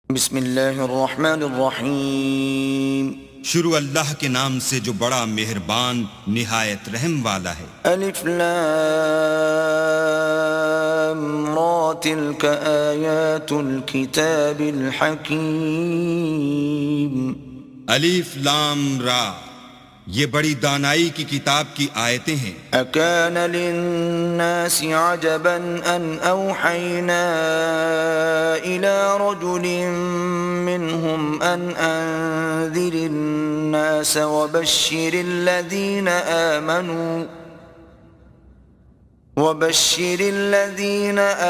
بسم اللہ الرحمن الرحیم شروع اللہ کے نام سے جو بڑا مہربان نہایت رحم والا ہے۔ الف لام را تلک آیات الکتاب الحکیم۔ الف لام را، یہ بڑی دانائی کی کتاب کی آیتیں ہیں۔ اکان للناس عجبا ان اوحینا الى رجل منهم ان انذر الناس وبشر الذين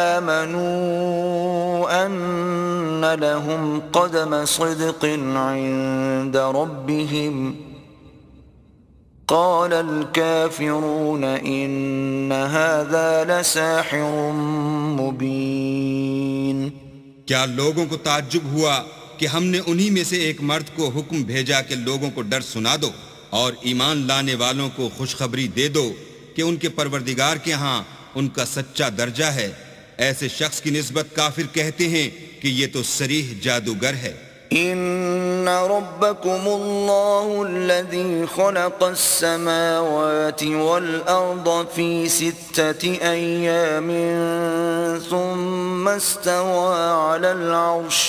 آمنوا ان لهم قدم صدق عند ربهم قال الكافرون ان هذا لساحر مبين۔ کیا لوگوں کو تعجب ہوا کہ ہم نے انہی میں سے ایک مرد کو حکم بھیجا کہ لوگوں کو ڈر سنا دو اور ایمان لانے والوں کو خوشخبری دے دو کہ ان کے پروردگار کے ہاں ان کا سچا درجہ ہے۔ ایسے شخص کی نسبت کافر کہتے ہیں کہ یہ تو صریح جادوگر ہے۔ ان ربکم اللہ الذی خلق السماوات والارض فی 6 ایام ثم استوى على العرش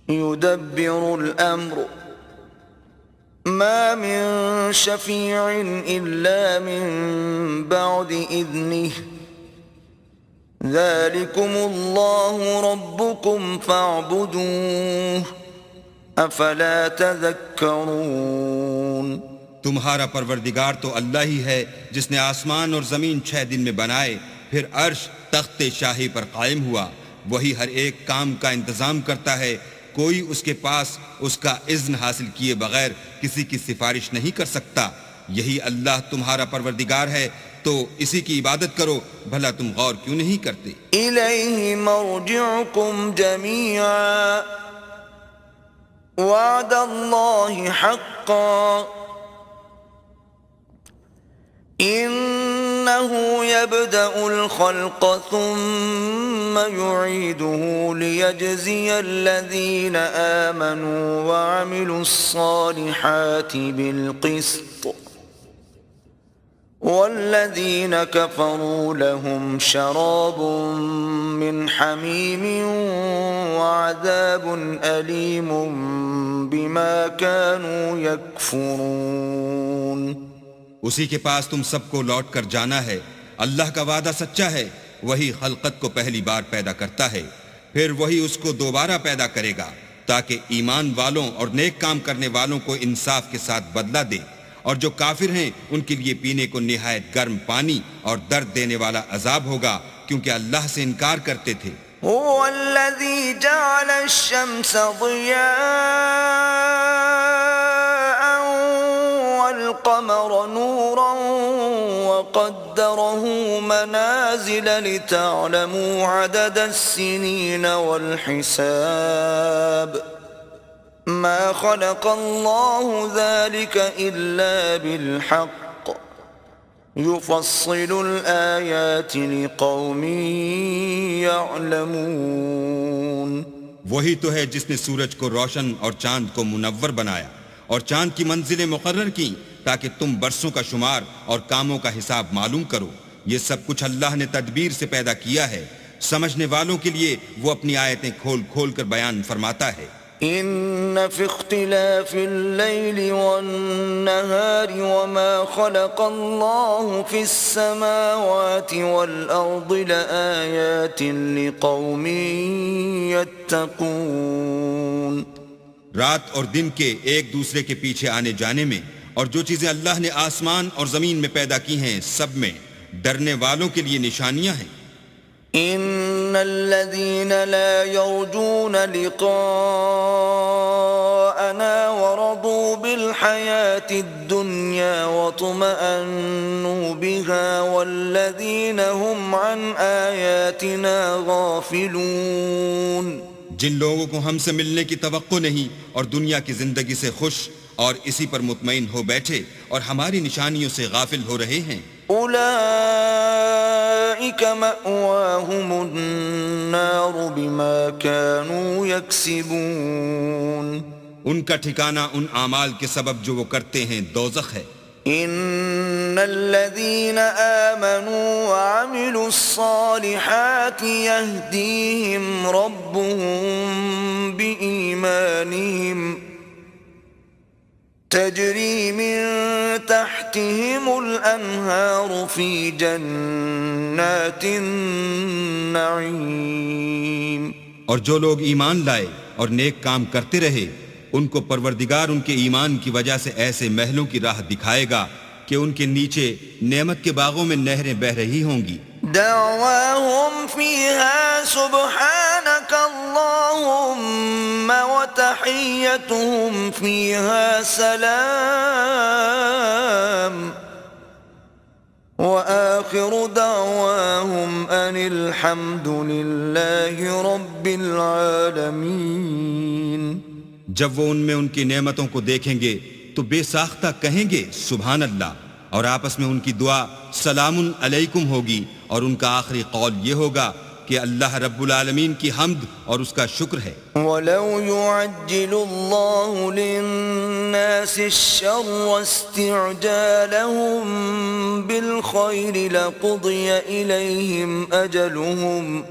يدبر الامر ما من شفیع الا من بعد اذنه ذلكم الله ربكم فاعبدوه افلا تذکرون۔ تمہارا پروردگار تو اللہ ہی ہے جس نے آسمان اور زمین 6 دن میں بنائے، پھر عرش تخت شاہی پر قائم ہوا۔ وہی ہر ایک کام کا انتظام کرتا ہے، کوئی اس کے پاس اس کا اذن حاصل کیے بغیر کسی کی سفارش نہیں کر سکتا۔ یہی اللہ تمہارا پروردگار ہے، تو اسی کی عبادت کرو، بھلا تم غور کیوں نہیں کرتے؟ الیہ مرجعکم جمیعا وعد اللہ حقا انہ یبدأ الخلق ثم یعیدہ لیجزی الذین آمنوا وعملوا الصالحات بالقسط والذین کفروا لهم شراب من حمیم وعذاب علیم بما كانوا یکفرون۔ اسی کے پاس تم سب کو لوٹ کر جانا ہے۔ اللہ کا وعدہ سچا ہے، وہی خلقت کو پہلی بار پیدا کرتا ہے، پھر وہی اس کو دوبارہ پیدا کرے گا تاکہ ایمان والوں اور نیک کام کرنے والوں کو انصاف کے ساتھ بدلہ دے، اور جو کافر ہیں ان کے لیے پینے کو نہایت گرم پانی اور درد دینے والا عذاب ہوگا، کیونکہ اللہ سے انکار کرتے تھے۔ هو الذي جعل الشمس ضياء والقمر نورا وقدره منازل لتعلموا عدد السنين والحساب ما خلق الله ذلك إلا بالحق يفصل الآيات لقوم يعلمون۔ وہی تو ہے جس نے سورج کو روشن اور چاند کو منور بنایا اور چاند کی منزلیں مقرر کی تاکہ تم برسوں کا شمار اور کاموں کا حساب معلوم کرو۔ یہ سب کچھ اللہ نے تدبیر سے پیدا کیا ہے، سمجھنے والوں کے لیے وہ اپنی آیتیں کھول کھول کر بیان فرماتا ہے۔ ان فی اختلاف اللیل والنہار وما خلق اللہ فی السماوات والارض لآیات لقوم یتقون۔ رات اور دن کے ایک دوسرے کے پیچھے آنے جانے میں اور جو چیزیں اللہ نے آسمان اور زمین میں پیدا کی ہیں سب میں ڈرنے والوں کے لیے نشانیاں ہیں۔ ان الذين لا يرجون لقاءنا ورضوا بالحياة الدنيا واطمأنوا بها والذين هم عن آياتنا غافلون۔ جن لوگوں کو ہم سے ملنے کی توقع نہیں اور دنیا کی زندگی سے خوش اور اسی پر مطمئن ہو بیٹھے اور ہماری نشانیوں سے غافل ہو رہے ہیں، اولئک فأولئك مأواهم النار بما كانوا يكسبون ان کا ٹھکانہ ان اعمال کے سبب جو وہ کرتے ہیں دوزخ ہے۔ ان الذين آمنوا وعملوا الصالحات يهديهم ربهم بإيمانهم تجري من تحتهم الأنهار في جنات النعيم۔ اور جو لوگ ایمان لائے اور نیک کام کرتے رہے ان کو پروردگار ان کے ایمان کی وجہ سے ایسے محلوں کی راہ دکھائے گا کہ ان کے نیچے نعمت کے باغوں میں نہریں بہہ رہی ہوں گی۔ دعواهم فيها سبحانك اللهم وتحيتهم فيها سلام وآخر دعواهم أن الحمد لله رب العالمين۔ جب وہ ان میں ان کی نعمتوں کو دیکھیں گے تو بے ساختہ کہیں گے سبحان اللہ، اور آپس میں ان کی دعا سلام علیکم ہوگی، اور ان کا آخری قول یہ ہوگا کہ اللہ رب العالمین کی حمد اور اس کا شکر ہے۔ وَلَوْ يُعَجِّلُ اللَّهُ لِلنَّاسِ الشَّرَّ اسْتِعْجَالَهُم بِالْخَيْرِ لَقُضِيَ إِلَيْهِمْ أَجَلُهُمْ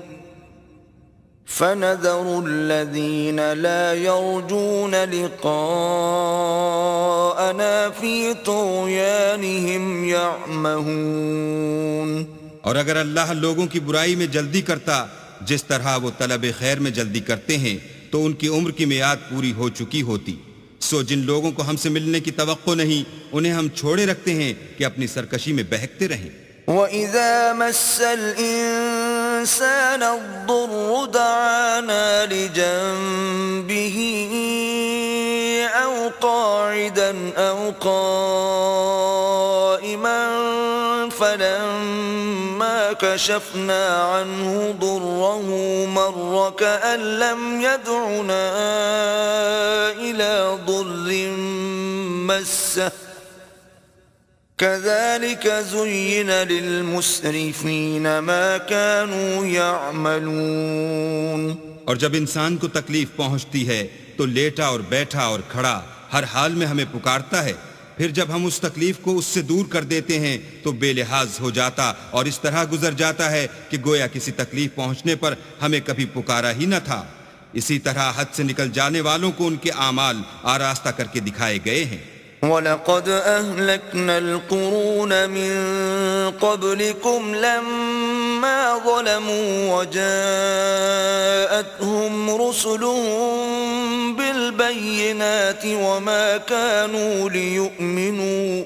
فَنَذَرُ الَّذِينَ لَا يَرْجُونَ لِقَاءَنَا فِي طُغْيَانِهِمْ يَعْمَهُونَ۔ اور اگر اللہ لوگوں کی برائی میں جلدی کرتا جس طرح وہ طلب خیر میں جلدی کرتے ہیں تو ان کی عمر کی میعاد پوری ہو چکی ہوتی، سو جن لوگوں کو ہم سے ملنے کی توقع نہیں انہیں ہم چھوڑے رکھتے ہیں کہ اپنی سرکشی میں بہکتے رہیں۔ وَإِذَا مَسَّ الْإِنسَانَ الضُّرُّ دَعَانَا لِجَنبِهِ أَوْ قَاعِدًا أَوْ قَائِمًا فَلَمَّا كَشَفْنَا عَنْهُ ضُرَّهُ مَرَّ كَأَن لَّمْ يَدْعُنَا إِلَى ضُرٍّ مَّسَّهُ كَذَلِكَ زُيِّنَ لِلْمُسْرِفِينَ مَا كَانُوا يَعْمَلُونَ۔ اور جب انسان کو تکلیف پہنچتی ہے تو لیٹا اور بیٹھا اور کھڑا ہر حال میں ہمیں پکارتا ہے، پھر جب ہم اس تکلیف کو اس سے دور کر دیتے ہیں تو بے لحاظ ہو جاتا اور اس طرح گزر جاتا ہے کہ گویا کسی تکلیف پہنچنے پر ہمیں کبھی پکارا ہی نہ تھا۔ اسی طرح حد سے نکل جانے والوں کو ان کے اعمال آراستہ کر کے دکھائے گئے ہیں۔ وَلَقَدْ أَهْلَكْنَا الْقُرُونَ مِنْ قَبْلِكُمْ لَمَّا ظَلَمُوا وَجَاءَتْهُمْ رُسُلُهُم بِالْبَيِّنَاتِ وَمَا كَانُوا لِيُؤْمِنُوا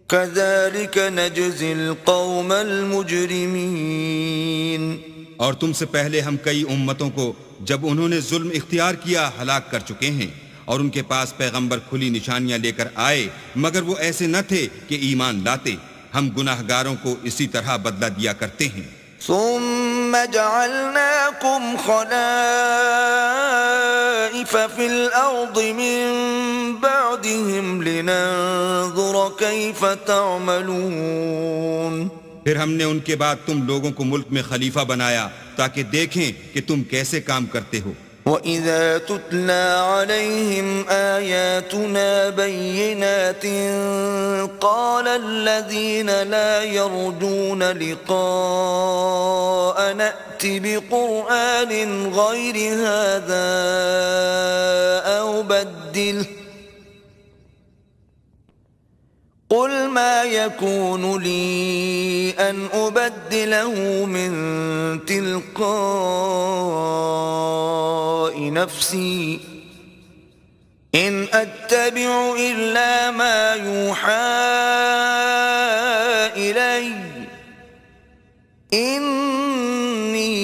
كَذَلِكَ نَجْزِي الْقَوْمَ الْمُجْرِمِينَ۔ اور تم سے پہلے ہم کئی امتوں کو جب انہوں نے ظلم اختیار کیا ہلاک کر چکے ہیں، اور ان کے پاس پیغمبر کھلی نشانیاں لے کر آئے مگر وہ ایسے نہ تھے کہ ایمان لاتے۔ ہم گناہ گاروں کو اسی طرح بدلہ دیا کرتے ہیں۔ ثم جعلناكم خلائف في الأرض من بعدهم لننظر كيف تعملون۔ پھر ہم نے ان کے بعد تم لوگوں کو ملک میں خلیفہ بنایا تاکہ دیکھیں کہ تم کیسے کام کرتے ہو۔ وَإِذَا تُتْلَى عَلَيْهِمْ آيَاتُنَا بَيِّنَاتٍ قَالَ الَّذِينَ لَا يَرْجُونَ لِقَاءَنَا ائْتِ بِقُرْآنٍ غَيْرِ هَذَا أَوْ بَدِّلْهُ قُلْ مَا يَكُونُ لِي أَنْ أُبَدِّلَهُ مِنْ تِلْقَاءِ نَفْسِي إِنْ أَتَّبِعُ إِلَّا مَا يُوحَى إِلَيَّ إِنِّي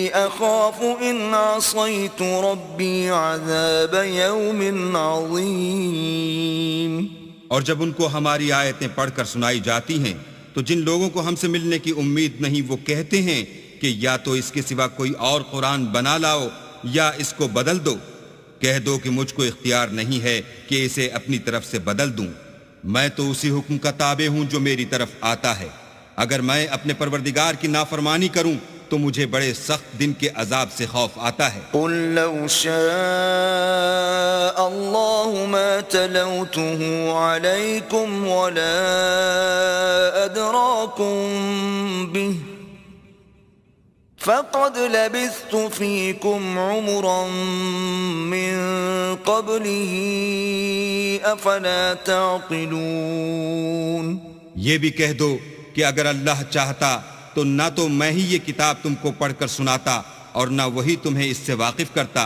أَخَافُ إِنْ عَصَيْتُ رَبِّي عَذَابَ يَوْمٍ عَظِيمٍ۔ اور جب ان کو ہماری آیتیں پڑھ کر سنائی جاتی ہیں تو جن لوگوں کو ہم سے ملنے کی امید نہیں وہ کہتے ہیں کہ یا تو اس کے سوا کوئی اور قرآن بنا لاؤ یا اس کو بدل دو۔ کہہ دو کہ مجھ کو اختیار نہیں ہے کہ اسے اپنی طرف سے بدل دوں، میں تو اسی حکم کا تابع ہوں جو میری طرف آتا ہے۔ اگر میں اپنے پروردگار کی نافرمانی کروں تو مجھے بڑے سخت دن کے عذاب سے خوف آتا ہے۔ قل لو شاء الله ما تلوته عليكم ولا أدراكم به فقد لبثت فيكم عمرا من قبله أفلا تعقلون۔ یہ بھی کہہ دو کہ اگر اللہ چاہتا تو نہ تو میں ہی یہ کتاب تم کو پڑھ کر سناتا اور نہ وہی تمہیں اس سے واقف کرتا۔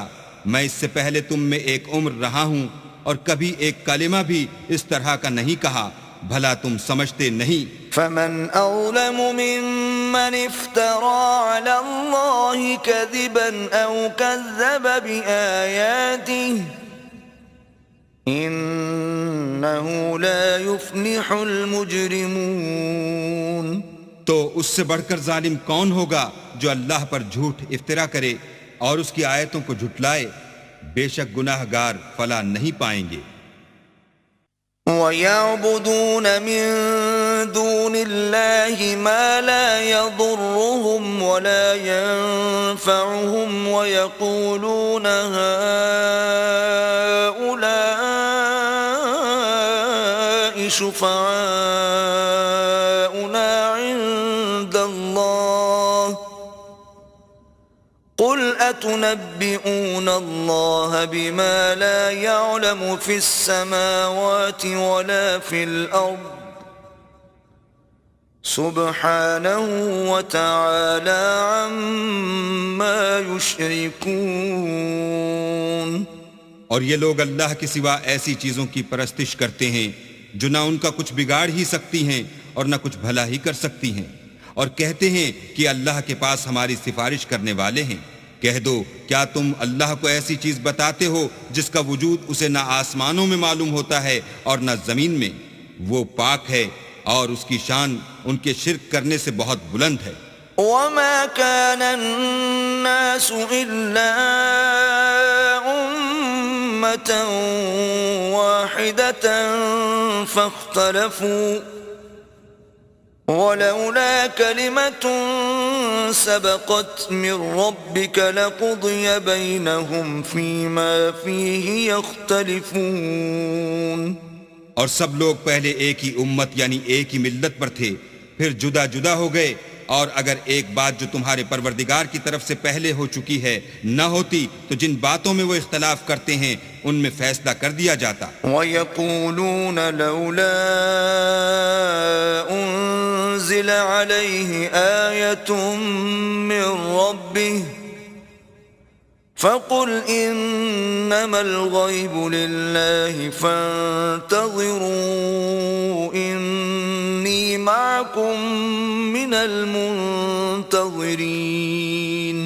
میں اس سے پہلے تم میں ایک عمر رہا ہوں اور کبھی ایک کلمہ بھی اس طرح کا نہیں کہا، بھلا تم سمجھتے نہیں؟ فمن أظلم ممن افترى على الله كذبا أو كذب بآياته إنه لا يفلح المجرمون۔ تو اس سے بڑھ کر ظالم کون ہوگا جو اللہ پر جھوٹ افطرا کرے اور اس کی آیتوں کو جھٹلائے؟ بے شک گناہ گار فلاح نہیں پائیں گے۔ وَيَعْبُدُونَ مِن دُونِ اللَّهِ مَا لَا يَضُرُّهُمْ وَلَا يَنفَعُهُمْ وَيَقُولُونَ هَؤُلَاءِ شُفَعَاؤُنَا عِندَ اللَّهِ قُلْ أَتُنَبِّئُونَ اللَّهَ بِمَا لَا يَعْلَمُ فِي السَّمَاوَاتِ وَلَا فِي الْأَرْضِ سُبْحَانَهُ وَتَعَالَى عَمَّا يُشْرِكُونَ۔ اور یہ لوگ اللہ کے سوا ایسی چیزوں کی پرستش کرتے ہیں جو نہ ان کا کچھ بگاڑ ہی سکتی ہیں اور نہ کچھ بھلا ہی کر سکتی ہیں، اور کہتے ہیں کہ اللہ کے پاس ہماری سفارش کرنے والے ہیں۔ کہہ دو کیا تم اللہ کو ایسی چیز بتاتے ہو جس کا وجود اسے نہ آسمانوں میں معلوم ہوتا ہے اور نہ زمین میں؟ وہ پاک ہے اور اس کی شان ان کے شرک کرنے سے بہت بلند ہے۔ وَمَا كَانَ النَّاسُ إِلَّا أُمَّةً وَاحِدَةً فَاخْتَلَفُوا وَلَوْلَا كَلِمَةٌ سَبَقَتْ مِنْ رَبِّكَ لَقُضِيَ بَيْنَهُمْ فِيمَا فِيهِ يَخْتَلِفُونَ۔ اور سب لوگ پہلے ایک ہی امت یعنی ایک ہی ملت پر تھے، پھر جدا جدا ہو گئے، اور اگر ایک بات جو تمہارے پروردگار کی طرف سے پہلے ہو چکی ہے نہ ہوتی تو جن باتوں میں وہ اختلاف کرتے ہیں ان میں فیصلہ کر دیا جاتا۔ وَيَقُولُونَ لَوْلَا أُنزِلَ عَلَيْهِ آيَةٌ مِّن رَّبِّهِ فَقُلْ إِنَّمَا الْغَيْبُ لِلَّهِ فَانتَظِرُوا إِنِّي مَعَكُمْ مِنَ الْمُنتَظِرِينَ۔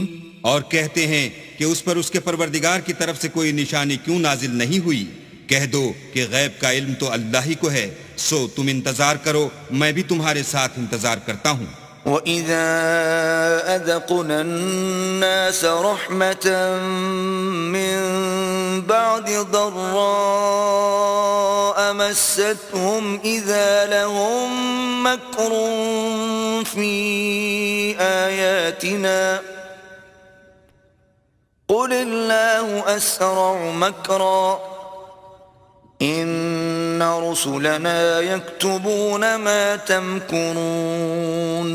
اور کہتے ہیں کہ اس پر اس کے پروردگار کی طرف سے کوئی نشانی کیوں نازل نہیں ہوئی؟ کہہ دو کہ غیب کا علم تو اللہ ہی کو ہے، سو تم انتظار کرو، میں بھی تمہارے ساتھ انتظار کرتا ہوں۔ وَإِذَا أَذَقْنَا النَّاسَ رَحْمَةً مِّن بَعْدِ ضَرَّاءَ مَسَّتْهُمْ إِذَا لَهُم مَّكْرٌ فِي آيَاتِنَا قُلِ اللَّهُ أَسْرَعُ مَكْرًا إِنَّ رُسُلَنَا يَكْتُبُونَ مَا تَمْكُرُونَ۔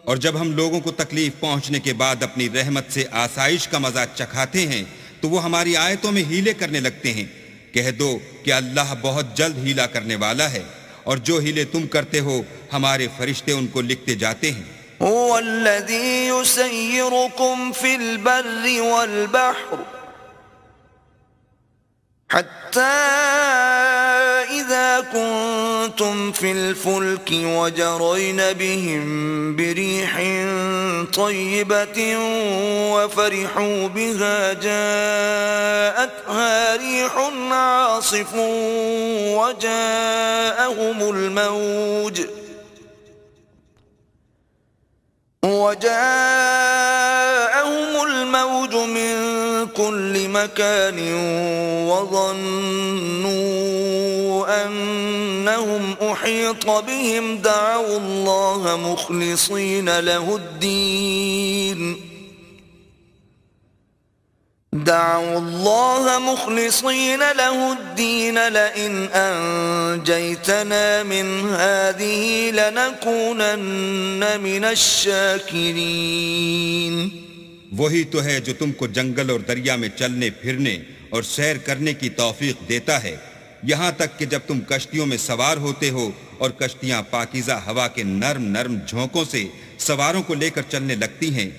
اور جب ہم لوگوں کو تکلیف پہنچنے کے بعد اپنی رحمت سے آسائش کا مزہ چکھاتے ہیں تو وہ ہماری آیتوں میں ہیلے کرنے لگتے ہیں۔ کہہ دو کہ اللہ بہت جلد ہیلا کرنے والا ہے، اور جو ہیلے تم کرتے ہو ہمارے فرشتے ان کو لکھتے جاتے ہیں۔ هو الذي يسيركم في البر والبحر حتى إذا كنتم في الفلك وجرين بهم بريح طيبة وفرحوا بها جاءتها ريح عاصف وجاءهم الموج من كل مكان وظنوا أنهم أحيط بهم دعوا الله مخلصين له الدين لئن أنجيتنا من هذه لنكونن من الشاكرين. وہی تو ہے جو تم کو جنگل اور دریا میں چلنے پھرنے اور سیر کرنے کی توفیق دیتا ہے، یہاں تک کہ جب تم کشتیوں میں سوار ہوتے ہو اور کشتیاں پاکیزہ ہوا کے نرم نرم جھونکوں سے سواروں کو لے کر چلنے لگتی ہیں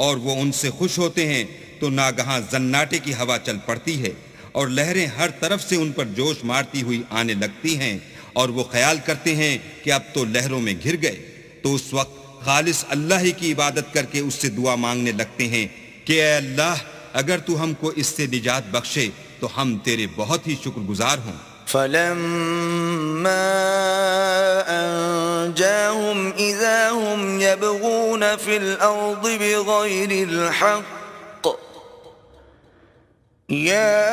اور وہ ان سے خوش ہوتے ہیں تو ناگہاں زناٹے کی ہوا چل پڑتی ہے اور لہریں ہر طرف سے ان پر جوش مارتی ہوئی آنے لگتی ہیں اور وہ خیال کرتے ہیں کہ اب تو لہروں میں گھر گئے، تو اس وقت خالص اللہ ہی کی عبادت کر کے اس سے دعا مانگنے لگتے ہیں کہ اے اللہ اگر تو ہم کو اس سے نجات بخشے تو ہم تیرے بہت ہی شکر گزار ہوں. فلما أنجاهم إذا هم يبغون في الأرض بغير الحق يا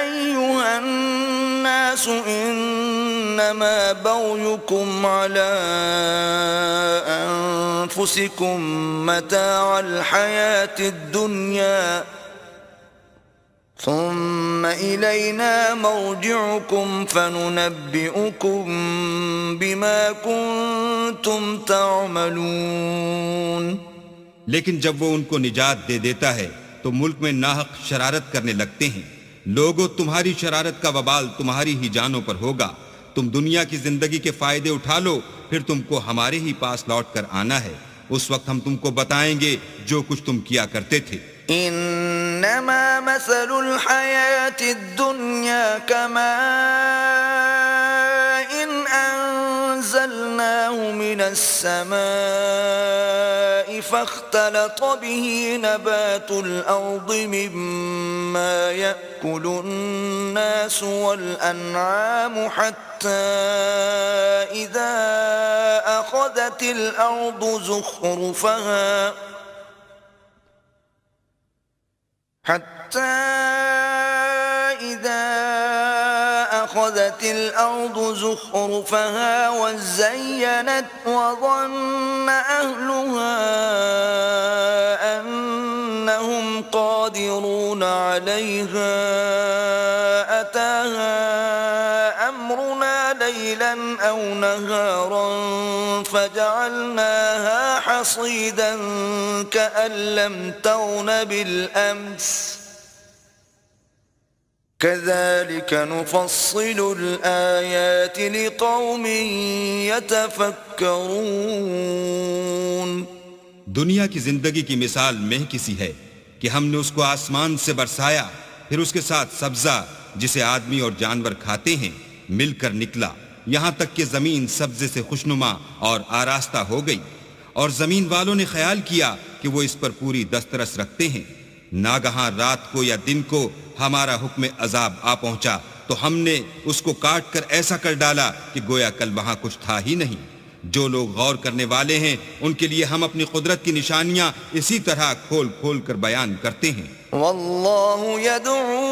أيها الناس إنما بغيكم على أنفسكم متاع الحياة الدنيا ثم إلينا مرجعكم فننبئكم بما كنتم تعملون. لیکن جب وہ ان کو نجات دے دیتا ہے تو ملک میں ناحق شرارت کرنے لگتے ہیں. لوگوں تمہاری شرارت کا وبال تمہاری ہی جانوں پر ہوگا. تم دنیا کی زندگی کے فائدے اٹھا لو، پھر تم کو ہمارے ہی پاس لوٹ کر آنا ہے. اس وقت ہم تم کو بتائیں گے جو کچھ تم کیا کرتے تھے. انما مثل الحياة الدنيا كماء إن انزلناه من السماء فاختلط به نبات الارض مما يأكل الناس والانعام حتى اذا اخذت الارض زخرفها وزينت وظن أهلها أنهم قادرون عليها أتاها أمرنا ليلا أو نهارا فجعلناها حصيدا كأن لم تغن بالأمس كذلك نفصل الآيات لقوم يتفكرون. دنیا کی زندگی کی مثال مہ کسی ہے کہ ہم نے اس کو آسمان سے برسایا، پھر اس کے ساتھ سبزہ جسے آدمی اور جانور کھاتے ہیں مل کر نکلا، یہاں تک کہ زمین سبزے سے خوشنما اور آراستہ ہو گئی، اور زمین والوں نے خیال کیا کہ وہ اس پر پوری دسترس رکھتے ہیں. ناگہاں رات کو یا دن کو ہمارا حکم عذاب آ پہنچا تو ہم نے اس کو کاٹ کر ایسا کر ڈالا کہ گویا کل وہاں کچھ تھا ہی نہیں. جو لوگ غور کرنے والے ہیں ان کے لیے ہم اپنی قدرت کی نشانیاں اسی طرح کھول کھول کر بیان کرتے ہیں. واللہ يدعو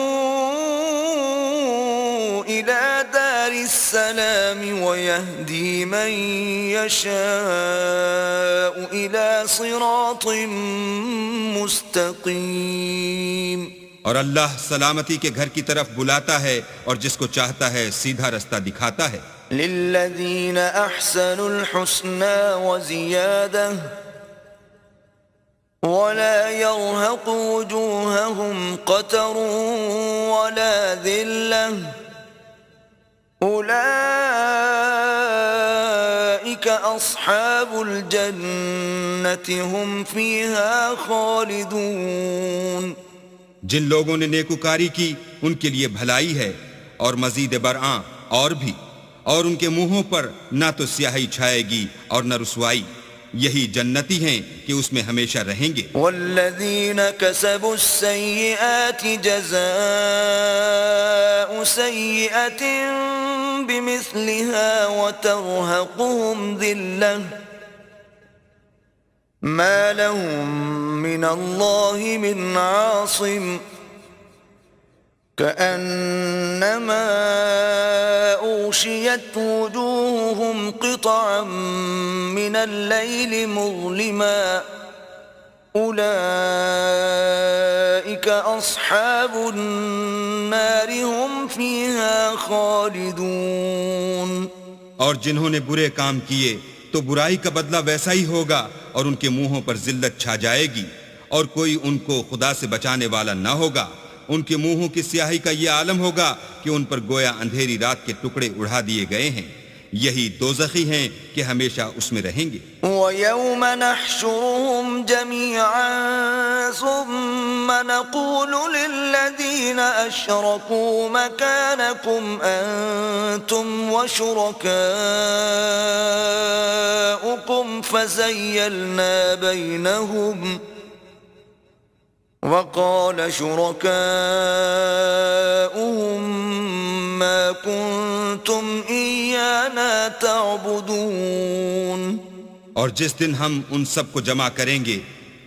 إلى دار السلام ويهدي من يشاء إلى صراط مستقيم. اور اللہ سلامتی کے گھر کی طرف بلاتا ہے اور جس کو چاہتا ہے سیدھا رستہ دکھاتا ہے. للذین احسنوا الحسنى وزیادہ ولا يرهق وجوههم قتر ولا ذلة أولئك أصحاب الجنة هم فيها خالدون. جن لوگوں نے نیکوکاری کی ان کے لیے بھلائی ہے اور مزید برآں اور بھی، اور ان کے منہوں پر نہ تو سیاہی چھائے گی اور نہ رسوائی، یہی جنتی ہیں کہ اس میں ہمیشہ رہیں گے. والذین کسبوا السیئات جزاء سیئة بمثلها وترهقهم ذلة ما لهم من اللہ من عاصم كأنما أغشيت وجوههم قطعا من الليل مظلما أولئك أصحاب النار هم فيها خالدون. اور جنہوں نے برے کام کیے تو برائی کا بدلہ ویسا ہی ہوگا اور ان کے منہوں پر ذلت چھا جائے گی اور کوئی ان کو خدا سے بچانے والا نہ ہوگا. ان کے منہوں کی سیاہی کا یہ عالم ہوگا کہ ان پر گویا اندھیری رات کے ٹکڑے اڑا دیے گئے ہیں. یہی دوزخی ہیں کہ ہمیشہ اس میں رہیں گے. وَيَوْمَ نَحْشُرُهُمْ جَمِيعًا ثُمَّ نَقُولُ لِلَّذِينَ أَشْرَكُوا مَكَانَكُمْ أَنْتُمْ وَشُرَكَاؤُكُمْ فَزَيَّلْنَا بَيْنَهُمْ وَقَالَ شُرَكَاؤُهُمْ مَا كُنْتُمْ إِيَّانَا تَعْبُدُونَ. اور جس دن ہم ان سب کو جمع کریں گے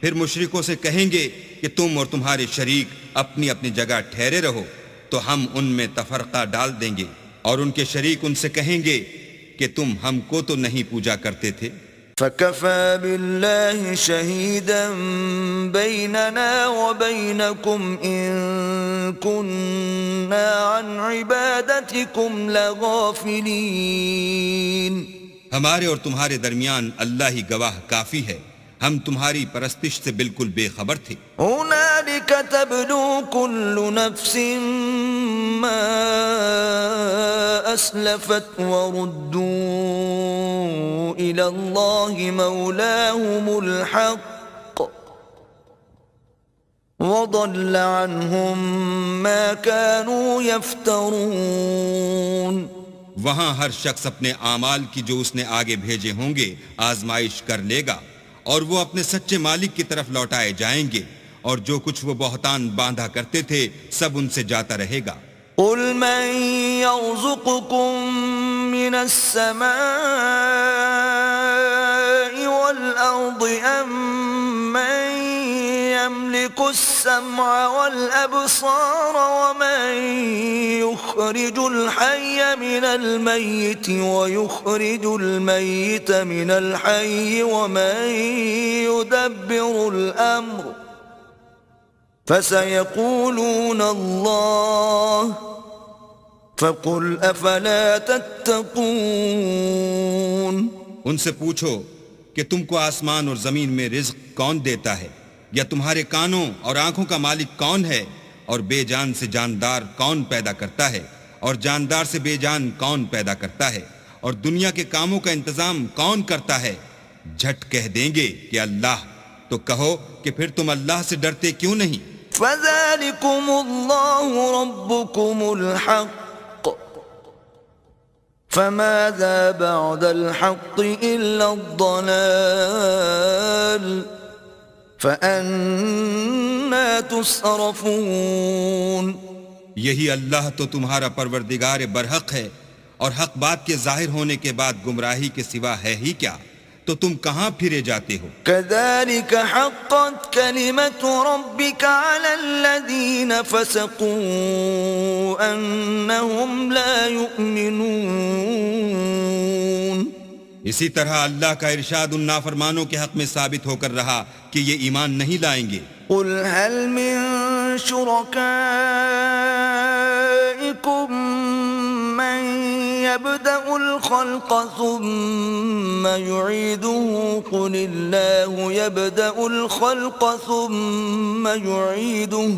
پھر مشرکوں سے کہیں گے کہ تم اور تمہارے شریک اپنی اپنی جگہ ٹھہرے رہو تو ہم ان میں تفرقہ ڈال دیں گے اور ان کے شریک ان سے کہیں گے کہ تم ہم کو تو نہیں پوجا کرتے تھے. فَكَفَى بِاللَّهِ شَهِيدًا بَيْنَنَا وَبَيْنَكُمْ إِن كُنَّا عَنْ عِبَادَتِكُمْ لَغَافِلِينَ. ہمارے اور تمہارے درمیان اللہ ہی گواہ کافی ہے، ہم تمہاری پرستش سے بالکل بے خبر تھے. هُنَالِكَ تَبْلُو كُلُّ نَفْسٍ مَا أَسْلَفَتْ وَرُدُّوا إِلَى اللَّهِ مَوْلَاهُمُ الْحَقِّ وَضَلَّ عَنْهُمْ مَا كَانُوا يَفْتَرُونَ. وہاں ہر شخص اپنے اعمال کی جو اس نے آگے بھیجے ہوں گے آزمائش کر لے گا اور وہ اپنے سچے مالک کی طرف لوٹائے جائیں گے اور جو کچھ وہ بہتان باندھا کرتے تھے سب ان سے جاتا رہے گا. قُلْ مَنْ يَرْزُقُكُم مِّنَ السَّمَاءِ وَالْأَرْضِ أَمَّن يَمْلِكُ السَّمْعَ وَالْأَبْصَارَ وَمَن يُخْرِجُ الْحَيَّ مِنَ الْمَيِّتِ وَيُخْرِجُ الْمَيِّتَ مِنَ الْحَيِّ وَمَن يُدَبِّرُ الْأَمْرَ فَسَيَقُولُونَ اللَّهُ فَقُلْ أَفَلَا تَتَّقُونَ. ان سے پوچھو کہ تم کو آسمان اور زمین میں رزق کون دیتا ہے، یا تمہارے کانوں اور آنکھوں کا مالک کون ہے، اور بے جان سے جاندار کون پیدا کرتا ہے، اور جاندار سے بے جان کون پیدا کرتا ہے، اور دنیا کے کاموں کا انتظام کون کرتا ہے. جھٹ کہہ دیں گے کہ اللہ. تو کہو کہ پھر تم اللہ سے ڈرتے کیوں نہیں؟ فَذَلِكُمُ اللَّهُ رَبُّكُمُ الْحَقُّ فَمَاذَا بَعْدَ الْحَقِّ إِلَّا الضَّلَالُ فَأَنَّى تُصْرَفُونَ. یہی اللہ تو تمہارا پروردگار برحق ہے، اور حق بات کے ظاہر ہونے کے بعد گمراہی کے سوا ہے ہی کیا، تو تم کہاں پھرے جاتے ہو؟ كَذَلِكَ حَقَّتْ كَلِمَةُ رَبِّكَ عَلَى الَّذِينَ فَسَقُوا أَنَّهُمْ لَا يُؤْمِنُونَ. اسی طرح اللہ کا ارشاد ان نافرمانوں کے حق میں ثابت ہو کر رہا کہ یہ ایمان نہیں لائیں گے. قُلْ هَلْ مِن شُرَكَائِكُم مَّن يَبْدَأُ الْخَلْقَ ثُمَّ يُعِيدُهُ قُلِ اللَّهُ يَبْدَأُ الْخَلْقَ ثُمَّ يُعِيدُهُ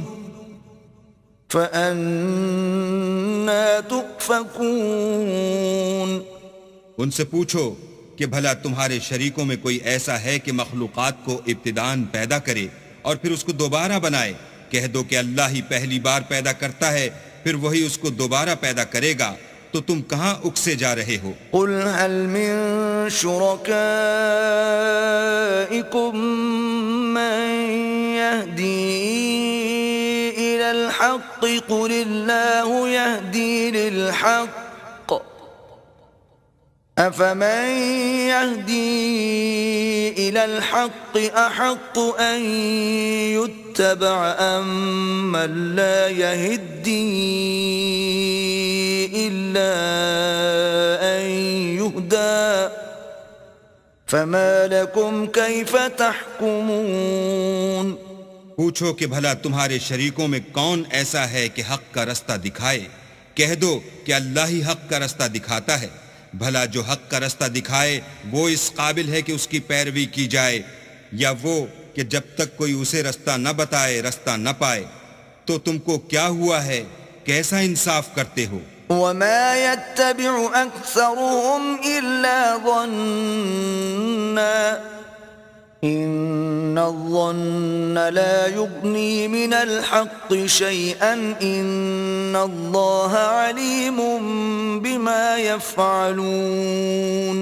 فَأَنَّى تُؤْفَكُونَ. ان سے پوچھو کہ بھلا تمہارے شریکوں میں کوئی ایسا ہے کہ مخلوقات کو ابتداءً پیدا کرے اور پھر اس کو دوبارہ بنائے؟ کہہ دو کہ اللہ ہی پہلی بار پیدا کرتا ہے، پھر وہی اس کو دوبارہ پیدا کرے گا، تو تم کہاں اکسے جا رہے ہو؟ قُلْ هَلْ مِن شُرَكَائِكُم مَّن يَهْدِي إِلَى الْحَقِّ قُلِ اللَّهُ يَهْدِي لِلْحَقِّ أفمن يهدي إلى الحق أحق أن يتبع أم من لا يهدي إلا أن يهدى فما لكم كيف تحكمون پوچھو کہ بھلا تمہارے شریکوں میں کون ایسا ہے کہ حق کا رستہ دکھائے؟ کہہ دو کہ اللہ ہی حق کا رستہ دکھاتا ہے۔ بھلا جو حق کا رستہ دکھائے وہ اس قابل ہے کہ اس کی پیروی کی جائے، یا وہ کہ جب تک کوئی اسے رستہ نہ بتائے رستہ نہ پائے؟ تو تم کو کیا ہوا ہے؟ کیسا انصاف کرتے ہو؟ وما يتبع أكثرهم إلا ظنا إن الظن لا يغني من الحق شيئا إن الله عليم بما يفعلون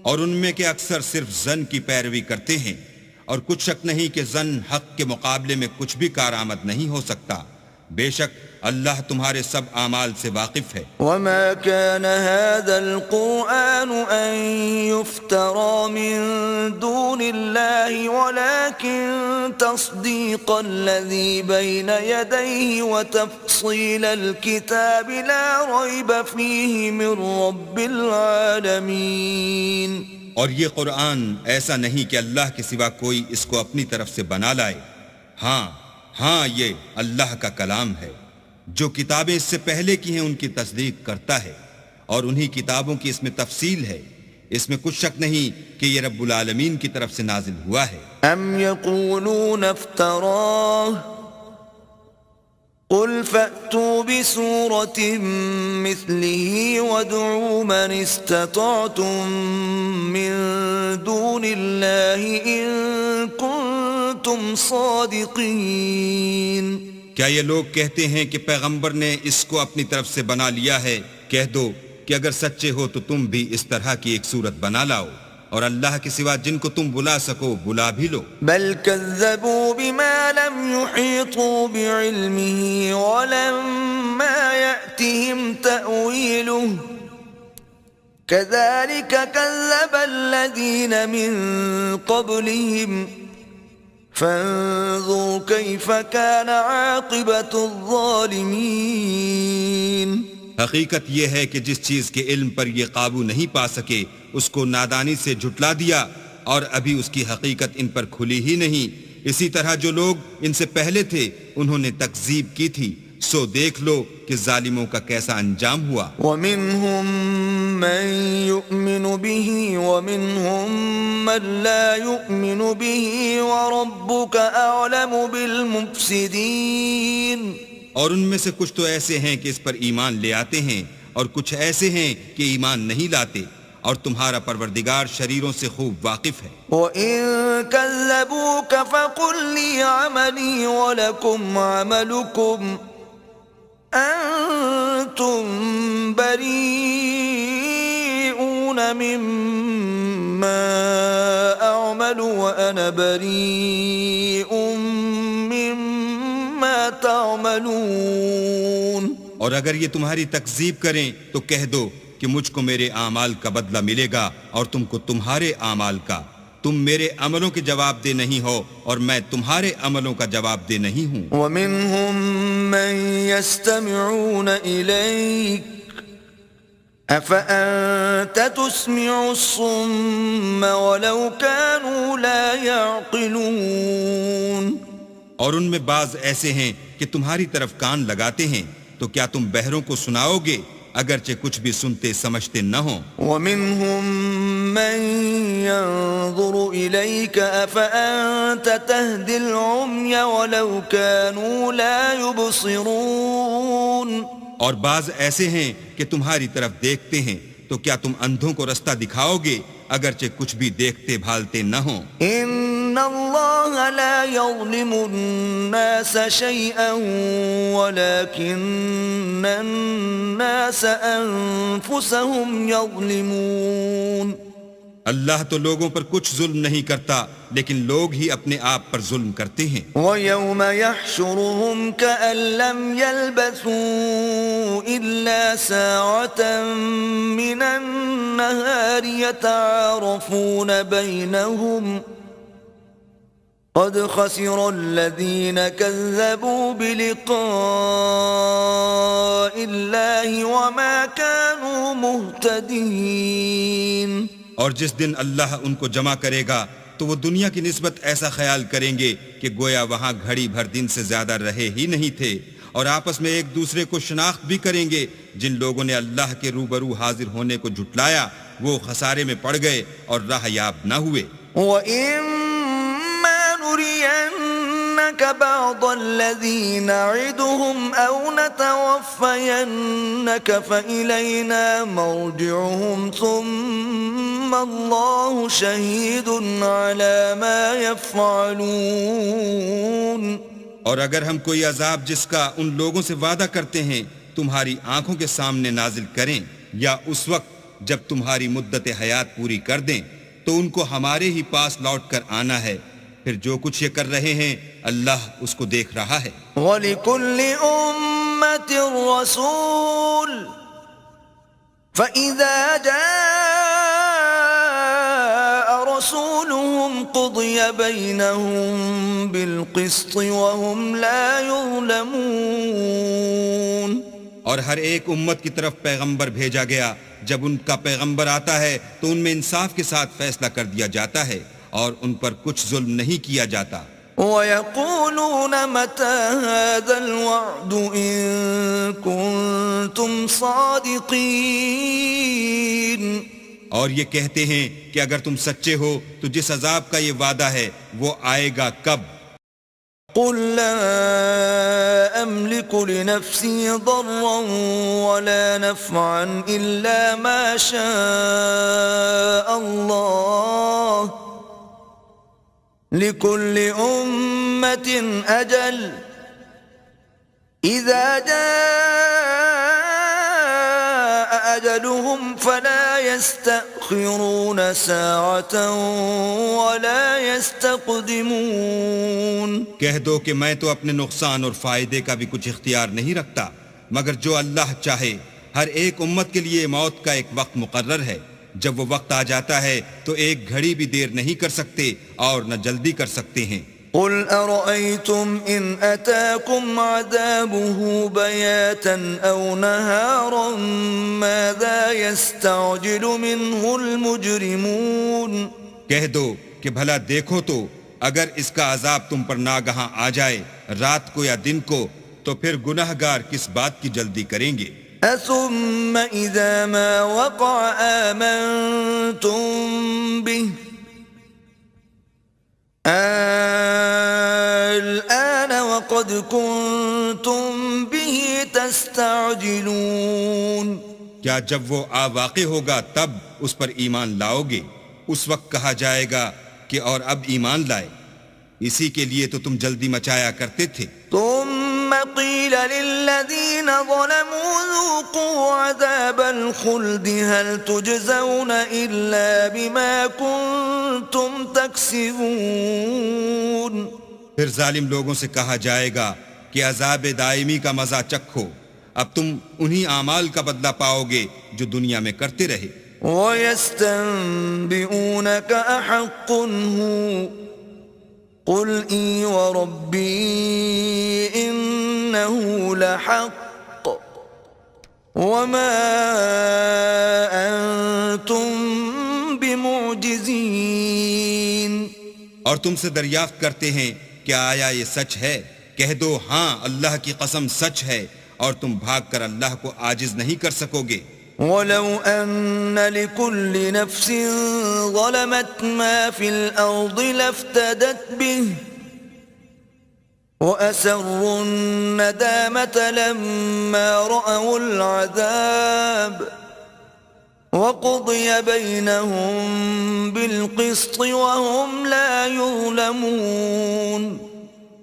اور ان میں کے اکثر صرف ظن کی پیروی کرتے ہیں، اور کچھ شک نہیں کہ ظن حق کے مقابلے میں کچھ بھی کارآمد نہیں ہو سکتا۔ بے شک اللہ تمہارے سب اعمال سے واقف ہے۔ وما كان هذا القرآن أن يفترى من دون الله ولكن تصديق الذي بين يديه وتفصيل الكتاب لا ريب فيه من رب العالمين۔ اور یہ قرآن ایسا نہیں کہ اللہ کے سوا کوئی اس کو اپنی طرف سے بنا لائے۔ ہاں یہ اللہ کا کلام ہے۔ جو کتابیں اس سے پہلے کی ہیں ان کی تصدیق کرتا ہے، اور انہی کتابوں کی اس میں تفصیل ہے۔ اس میں کچھ شک نہیں کہ یہ رب العالمین کی طرف سے نازل ہوا ہے۔ ام یقولون افتراہ قل فأتوا بسورة مثله وادعوا من استطعتم من دون الله إن كنتم صادقين۔ کیا یہ لوگ کہتے ہیں کہ پیغمبر نے اس کو اپنی طرف سے بنا لیا ہے؟ کہہ دو کہ اگر سچے ہو تو تم بھی اس طرح کی ایک صورت بنا لاؤ، اور اللہ کے سوا جن کو تم بلا سکو بلا بھی لو۔ بل كذبوا بما لم يحيطوا بعلمه ولما يأتهم تأويله كذلك كذب الذين من قبلهم فانظر كيف كان عاقبة الظالمين۔ حقیقت یہ ہے کہ جس چیز کے علم پر یہ قابو نہیں پا سکے اس کو نادانی سے جھٹلا دیا، اور ابھی اس کی حقیقت ان پر کھلی ہی نہیں۔ اسی طرح جو لوگ ان سے پہلے تھے انہوں نے تکذیب کی تھی، سو دیکھ لو کہ ظالموں کا کیسا انجام ہوا۔ وَمِنْهُمْ مَنْ يُؤْمِنُ بِهِ وَمِنْهُمْ مَنْ لَا يُؤْمِنُ بِهِ وَرَبُّكَ أَعْلَمُ بِالْمُفْسِدِينَ۔ اور ان میں سے کچھ تو ایسے ہیں کہ اس پر ایمان لے آتے ہیں، اور کچھ ایسے ہیں کہ ایمان نہیں لاتے، اور تمہارا پروردگار شریروں سے خوب واقف ہے۔ وَإِن كَذَّبُوكَ فَقُلْ لِي عَمَلِي وَلَكُمْ عَمَلُكُمْ أَنْتُمْ بَرِيئُونَ مِمَّا أَعْمَلُ وَأَنَا بَرِيءٌ مِّمَّا تَعْمَلُونَ۔ اور اگر یہ تمہاری تکذیب کریں تو کہہ دو کہ مجھ کو میرے اعمال کا بدلہ ملے گا اور تم کو تمہارے اعمال کا۔ تم میرے عملوں کے جواب دہ نہیں ہو اور میں تمہارے عملوں کا جواب دہ نہیں ہوں۔ وَمِنْهُمْ مَنْ يَسْتَمِعُونَ إِلَيْكَ أَفَأَنْتَ تُسْمِعُ الصُّمَّ وَلَوْ كَانُوا لَا يَعْقِلُونَ۔ اور ان میں بعض ایسے ہیں کہ تمہاری طرف کان لگاتے ہیں، تو کیا تم بہروں کو سناؤ گے اگرچہ کچھ بھی سنتے سمجھتے نہ ہوں۔ وَمِنْهُمْ مَنْ يَنْظُرُ إِلَيْكَ أَفَأَنْتَ تَهْدِي الْعُمْيَ وَلَوْ كَانُوا لَا يُبْصِرُونَ۔ اور بعض ایسے ہیں کہ تمہاری طرف دیکھتے ہیں، تو کیا تم اندھوں کو رستہ دکھاؤ گے اگرچہ کچھ بھی دیکھتے بھالتے نہ ہوں۔ إِنَّ اللَّهَ لَا يَظْلِمُ النَّاسَ شَيْئًا وَلَكِنَّ النَّاسَ أَنفُسَهُمْ يَظْلِمُونَ۔ اللہ تو لوگوں پر کچھ ظلم نہیں کرتا لیکن لوگ ہی اپنے آپ پر ظلم کرتے ہیں. وَيَوْمَ يَحْشُرُهُمْ كَأَن لَّمْ يَلْبَثُوا إِلَّا سَاعَةً مِّنَ النَّهَارِ يَتَعَارَفُونَ بَيْنَهُمْ قَدْ خَسِرَ الَّذِينَ كَذَّبُوا بِلِقَاءِ اللَّهِ وَمَا كَانُوا مُهْتَدِينَ. اور جس دن اللہ ان کو جمع کرے گا تو وہ دنیا کی نسبت ایسا خیال کریں گے کہ گویا وہاں گھڑی بھر دن سے زیادہ رہے ہی نہیں تھے، اور آپس میں ایک دوسرے کو شناخت بھی کریں گے. جن لوگوں نے اللہ کے روبرو حاضر ہونے کو جھٹلایا وہ خسارے میں پڑ گئے اور راہ یاب نہ ہوئے. وَإِمَّا نُرِيَنَّكَ بَعْضَ الَّذِي نَعِدُهُمْ أَوْ نَتَوَفَّيَنَّكَ فَإِلَيْنَا مَرْجِعُهُمْ ثُمَّ اللَّهُ شَهِيدٌ عَلَى مَا يَفْعَلُونَ. اور اگر ہم کوئی عذاب جس کا ان لوگوں سے وعدہ کرتے ہیں تمہاری آنکھوں کے سامنے نازل کریں یا اس وقت جب تمہاری مدت حیات پوری کر دیں تو ان کو ہمارے ہی پاس لوٹ کر آنا ہے، پھر جو کچھ یہ کر رہے ہیں اللہ اس کو دیکھ رہا ہے. وَلِكُلِّ أُمَّةٍ رَسُولٌ فَإِذَا جَاءَ رَسُولُهُمْ قُضِيَ بَيْنَهُم بِالْقِسْطِ وَهُمْ لَا يُظْلَمُونَ. اور ہر ایک امت کی طرف پیغمبر بھیجا گیا، جب ان کا پیغمبر آتا ہے تو ان میں انصاف کے ساتھ فیصلہ کر دیا جاتا ہے اور ان پر کچھ ظلم نہیں کیا جاتا. وَيَقُولُونَ مَتَى هَذَا الْوَعْدُ إِن كُنتُمْ صَادِقِينَ. اور یہ کہتے ہیں کہ اگر تم سچے ہو تو جس عذاب کا یہ وعدہ ہے وہ آئے گا کب؟ قُل لَّا أَمْلِكُ لِنَفْسِي ضَرًّا وَلَا نَفْعًا إِلَّا مَا شَاءَ اللَّهُ لِكُلِّ أُمَّةٍ أَجَلٌ إِذَا جَاءَ أَجَلُهُمْ فَلَا يَسْتَأْخِرُونَ سَاعَةً وَلَا يَسْتَقْدِمُونَ. کہہ دو کہ میں تو اپنے نقصان اور فائدے کا بھی کچھ اختیار نہیں رکھتا، مگر جو اللہ چاہے. ہر ایک امت کے لیے موت کا ایک وقت مقرر ہے، جب وہ وقت آ جاتا ہے تو ایک گھڑی بھی دیر نہیں کر سکتے اور نہ جلدی کر سکتے ہیں. قُلْ أَرَأَيْتُمْ إِنْ أَتَاكُمْ عَذَابُهُ بَيَاتًا أَوْ نَهَارًا مَاذَا يَسْتَعْجِلُ مِنْهُ الْمُجْرِمُونَ. کہہ دو کہ بھلا دیکھو تو اگر اس کا عذاب تم پر ناگہاں آ جائے رات کو یا دن کو تو پھر گناہگار کس بات کی جلدی کریں گے؟ أَثُمَّ إِذَا مَا وَقَعَ آمَنْتُمْ بِهِ الآن وقد كنتم به تستعجلون. کیا جب وہ آ واقع ہوگا تب اس پر ایمان لاؤ گے؟ اس وقت کہا جائے گا کہ اور اب ایمان لائے، اسی کے لیے تو تم جلدی مچایا کرتے تھے. ثم قيل للذين ظلموا ذوقوا عذاب الخلد هل تجزون إلا بما كنتم تكسبون. پھر ظالم لوگوں سے کہا جائے گا کہ عذاب دائمی کا مزہ چکھو، اب تم انہی اعمال کا بدلہ پاؤ گے جو دنیا میں کرتے رہے. وَيَسْتَنبِئُونَكَ أَحَقٌّ هُوَ قُلْ إِي وَرَبِّي إِنَّهُ لَحَقٌّ وَمَا أَنْتُمْ بِمُعْجِزِينَ. اور تم سے دریافت کرتے ہیں کہ آیا یہ سچ ہے؟ کہہ دو ہاں اللہ کی قسم سچ ہے، اور تم بھاگ کر اللہ کو عاجز نہیں کر سکو گے. وَلَوْ أَنَّ لِكُلِّ نَفْسٍ ظَلَمَتْ مَا فِي الْأَرْضِ لَافْتَدَتْ بِهِ وَأَسَرُّوا النَّدَامَةَ لَمَّا رَأَوُا الْعَذَابَ وَقُضِيَ بَيْنَهُم بِالْقِسْطِ وَهُمْ لَا يُظْلَمُونَ.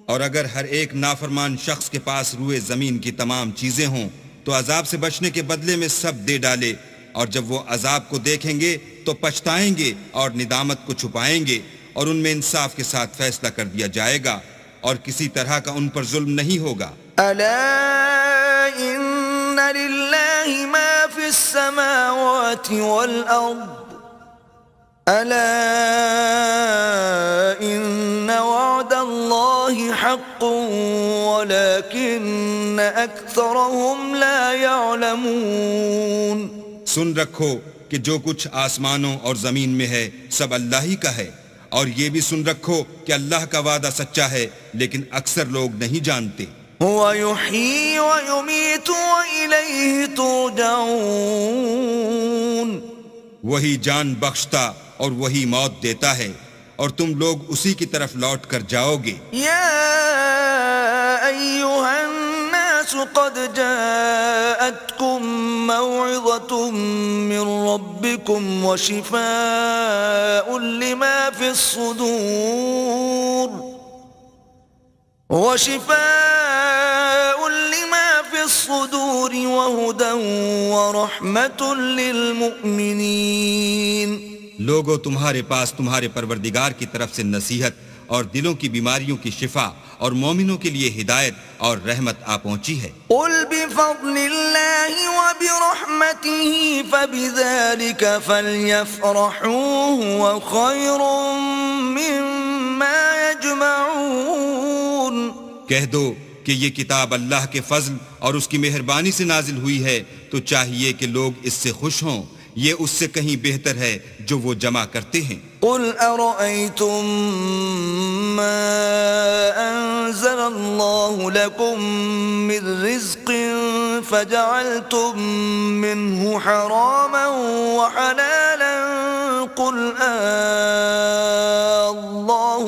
اور اگر ہر ایک نافرمان شخص کے پاس روئے زمین کی تمام چیزیں ہوں تو عذاب سے بچنے کے بدلے میں سب دے ڈالے، اور جب وہ عذاب کو دیکھیں گے تو تو پچھتائیں گے اور ندامت کو چھپائیں گے، اور ان میں انصاف کے ساتھ فیصلہ کر دیا جائے گا، اور کسی طرح کا ان پر ظلم نہیں ہوگا۔ ألا إن لله ما في السماوات والأرض ألا إن وعد الله حق ولكن أكثرهم لا يعلمون۔ سن رکھو کہ جو کچھ آسمانوں اور زمین میں ہے سب اللہ ہی کا ہے، اور یہ بھی سن رکھو کہ اللہ کا وعدہ سچا ہے، لیکن اکثر لوگ نہیں جانتے۔ هو يحيي ويميت وإليه ترجعون۔ وہی جان بخشتا اور وہی موت دیتا ہے، اور تم لوگ اسی کی طرف لوٹ کر جاؤ گے۔ يا أيها الناس قد جاءتكم موعظة من ربكم وشفاء لما في الصدور وهدى ورحمة للمؤمنين۔ لوگوں تمہارے پاس تمہارے پروردگار کی طرف سے نصیحت اور دلوں کی بیماریوں کی شفا اور مومنوں کے لیے ہدایت اور رحمت آ پہنچی ہے۔ قل بفضل الله وبرحمته فبذلك فليفرحوا هو خير مما يجمعون۔ کہہ دو کہ یہ کتاب اللہ کے فضل اور اس کی مہربانی سے نازل ہوئی ہے، تو چاہیے کہ لوگ اس سے خوش ہوں، یہ اس سے کہیں بہتر ہے جو وہ جمع کرتے ہیں۔ قل أرأيتم ما أنزل الله لكم من رزق فجعلتم منه حراما وحلالا قل الله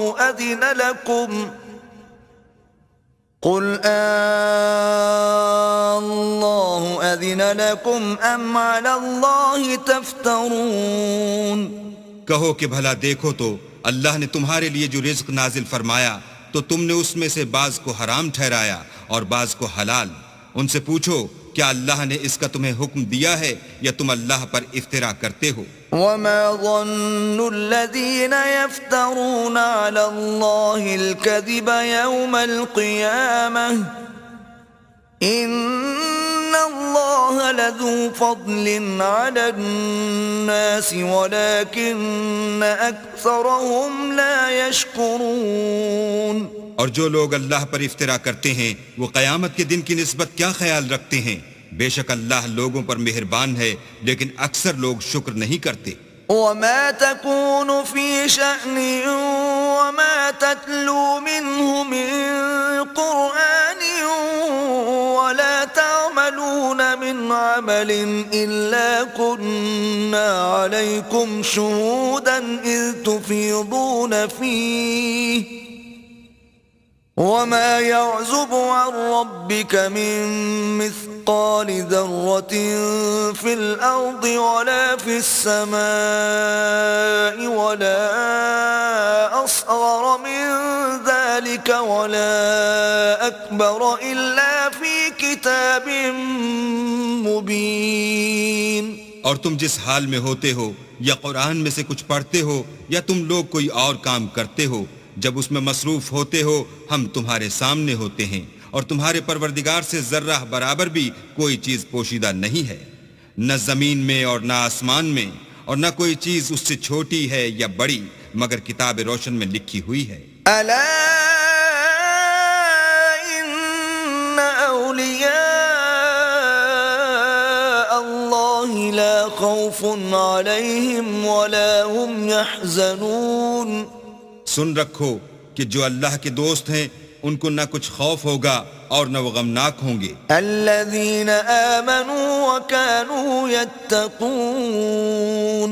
أذن لكم أم على الله تفترون۔ کہو کہ بھلا دیکھو تو اللہ نے تمہارے لیے جو رزق نازل فرمایا تو تم نے اس میں سے بعض کو حرام ٹھہرایا اور بعض کو حلال۔ ان سے پوچھو کیا اللہ نے اس کا تمہیں حکم دیا ہے یا تم اللہ پر افترا کرتے ہو؟ وما ظن الذين يفترون على الله الكذب يوم القيامة إن الله لذو فضل على الناس ولكن أكثرهم لا يشكرون۔ اور جو لوگ اللہ پر افترا کرتے ہیں وہ قیامت کے دن کی نسبت کیا خیال رکھتے ہیں؟ بے شک اللہ لوگوں پر مہربان ہے لیکن اکثر لوگ شکر نہیں کرتے۔ وما تكون في شأن وما تتلو منه من قرآن ولا تعملون من عمل إلا كنا عليكم شهودا إذ تفيضون فيه وما يعزب عن ربك من مثقال ذرة في الأرض ولا في السماء ولا أصغر من ذلك ولا أكبر إلا في كتاب مبين۔ اور تم جس حال میں ہوتے ہو یا قرآن میں سے کچھ پڑھتے ہو یا تم لوگ کوئی اور کام کرتے ہو، جب اس میں مصروف ہوتے ہو ہم تمہارے سامنے ہوتے ہیں، اور تمہارے پروردگار سے ذرہ برابر بھی کوئی چیز پوشیدہ نہیں ہے، نہ زمین میں اور نہ آسمان میں، اور نہ کوئی چیز اس سے چھوٹی ہے یا بڑی مگر کتاب روشن میں لکھی ہوئی ہے۔ ألا إن أولياء الله لا خوف عليهم ولا هم يحزنون۔ سن رکھو کہ جو اللہ کے دوست ہیں ان کو نہ کچھ خوف ہوگا اور نہ وہ غمناک ہوں گے۔ الذين آمنوا وكانوا يتقون۔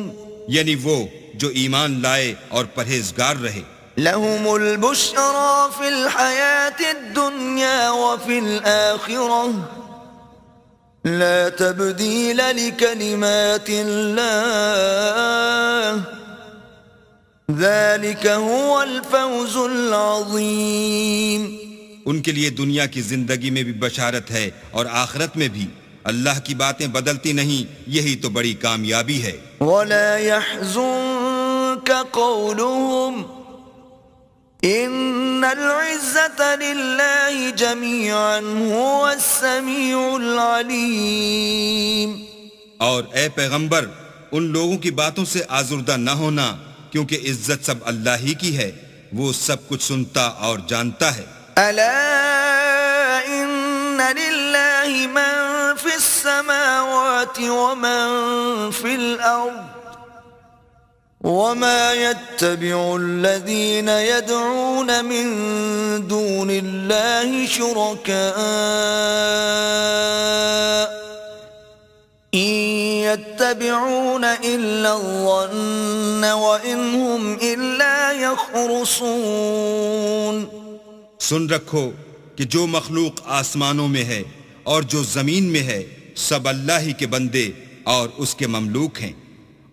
یعنی وہ جو ایمان لائے اور پرہیزگار رہے۔ لهم البشرى في الحياة الدنيا وفي الآخرة لا تبديل لكلمات الله ذلك هو الفوز العظيم۔ ان کے لیے دنیا کی زندگی میں بھی بشارت ہے اور آخرت میں بھی، اللہ کی باتیں بدلتی نہیں، یہی تو بڑی کامیابی ہے۔ ولا يحزنك قولهم ان العزة لله جميعا هو السميع العليم۔ اور اے پیغمبر، ان لوگوں کی باتوں سے آزردہ نہ ہونا، کیونکہ عزت سب اللہ ہی کی ہے، وہ سب کچھ سنتا اور جانتا ہے۔ الا ان لله من في السماوات ومن في الارض وما يتبع الذين يدعون من دون الله شركاء إن يتبعون إلا الظن وإن هم إلا يخرصون۔ سن رکھو کہ جو مخلوق آسمانوں میں ہے اور جو زمین میں ہے سب اللہ ہی کے بندے اور اس کے مملوک ہیں،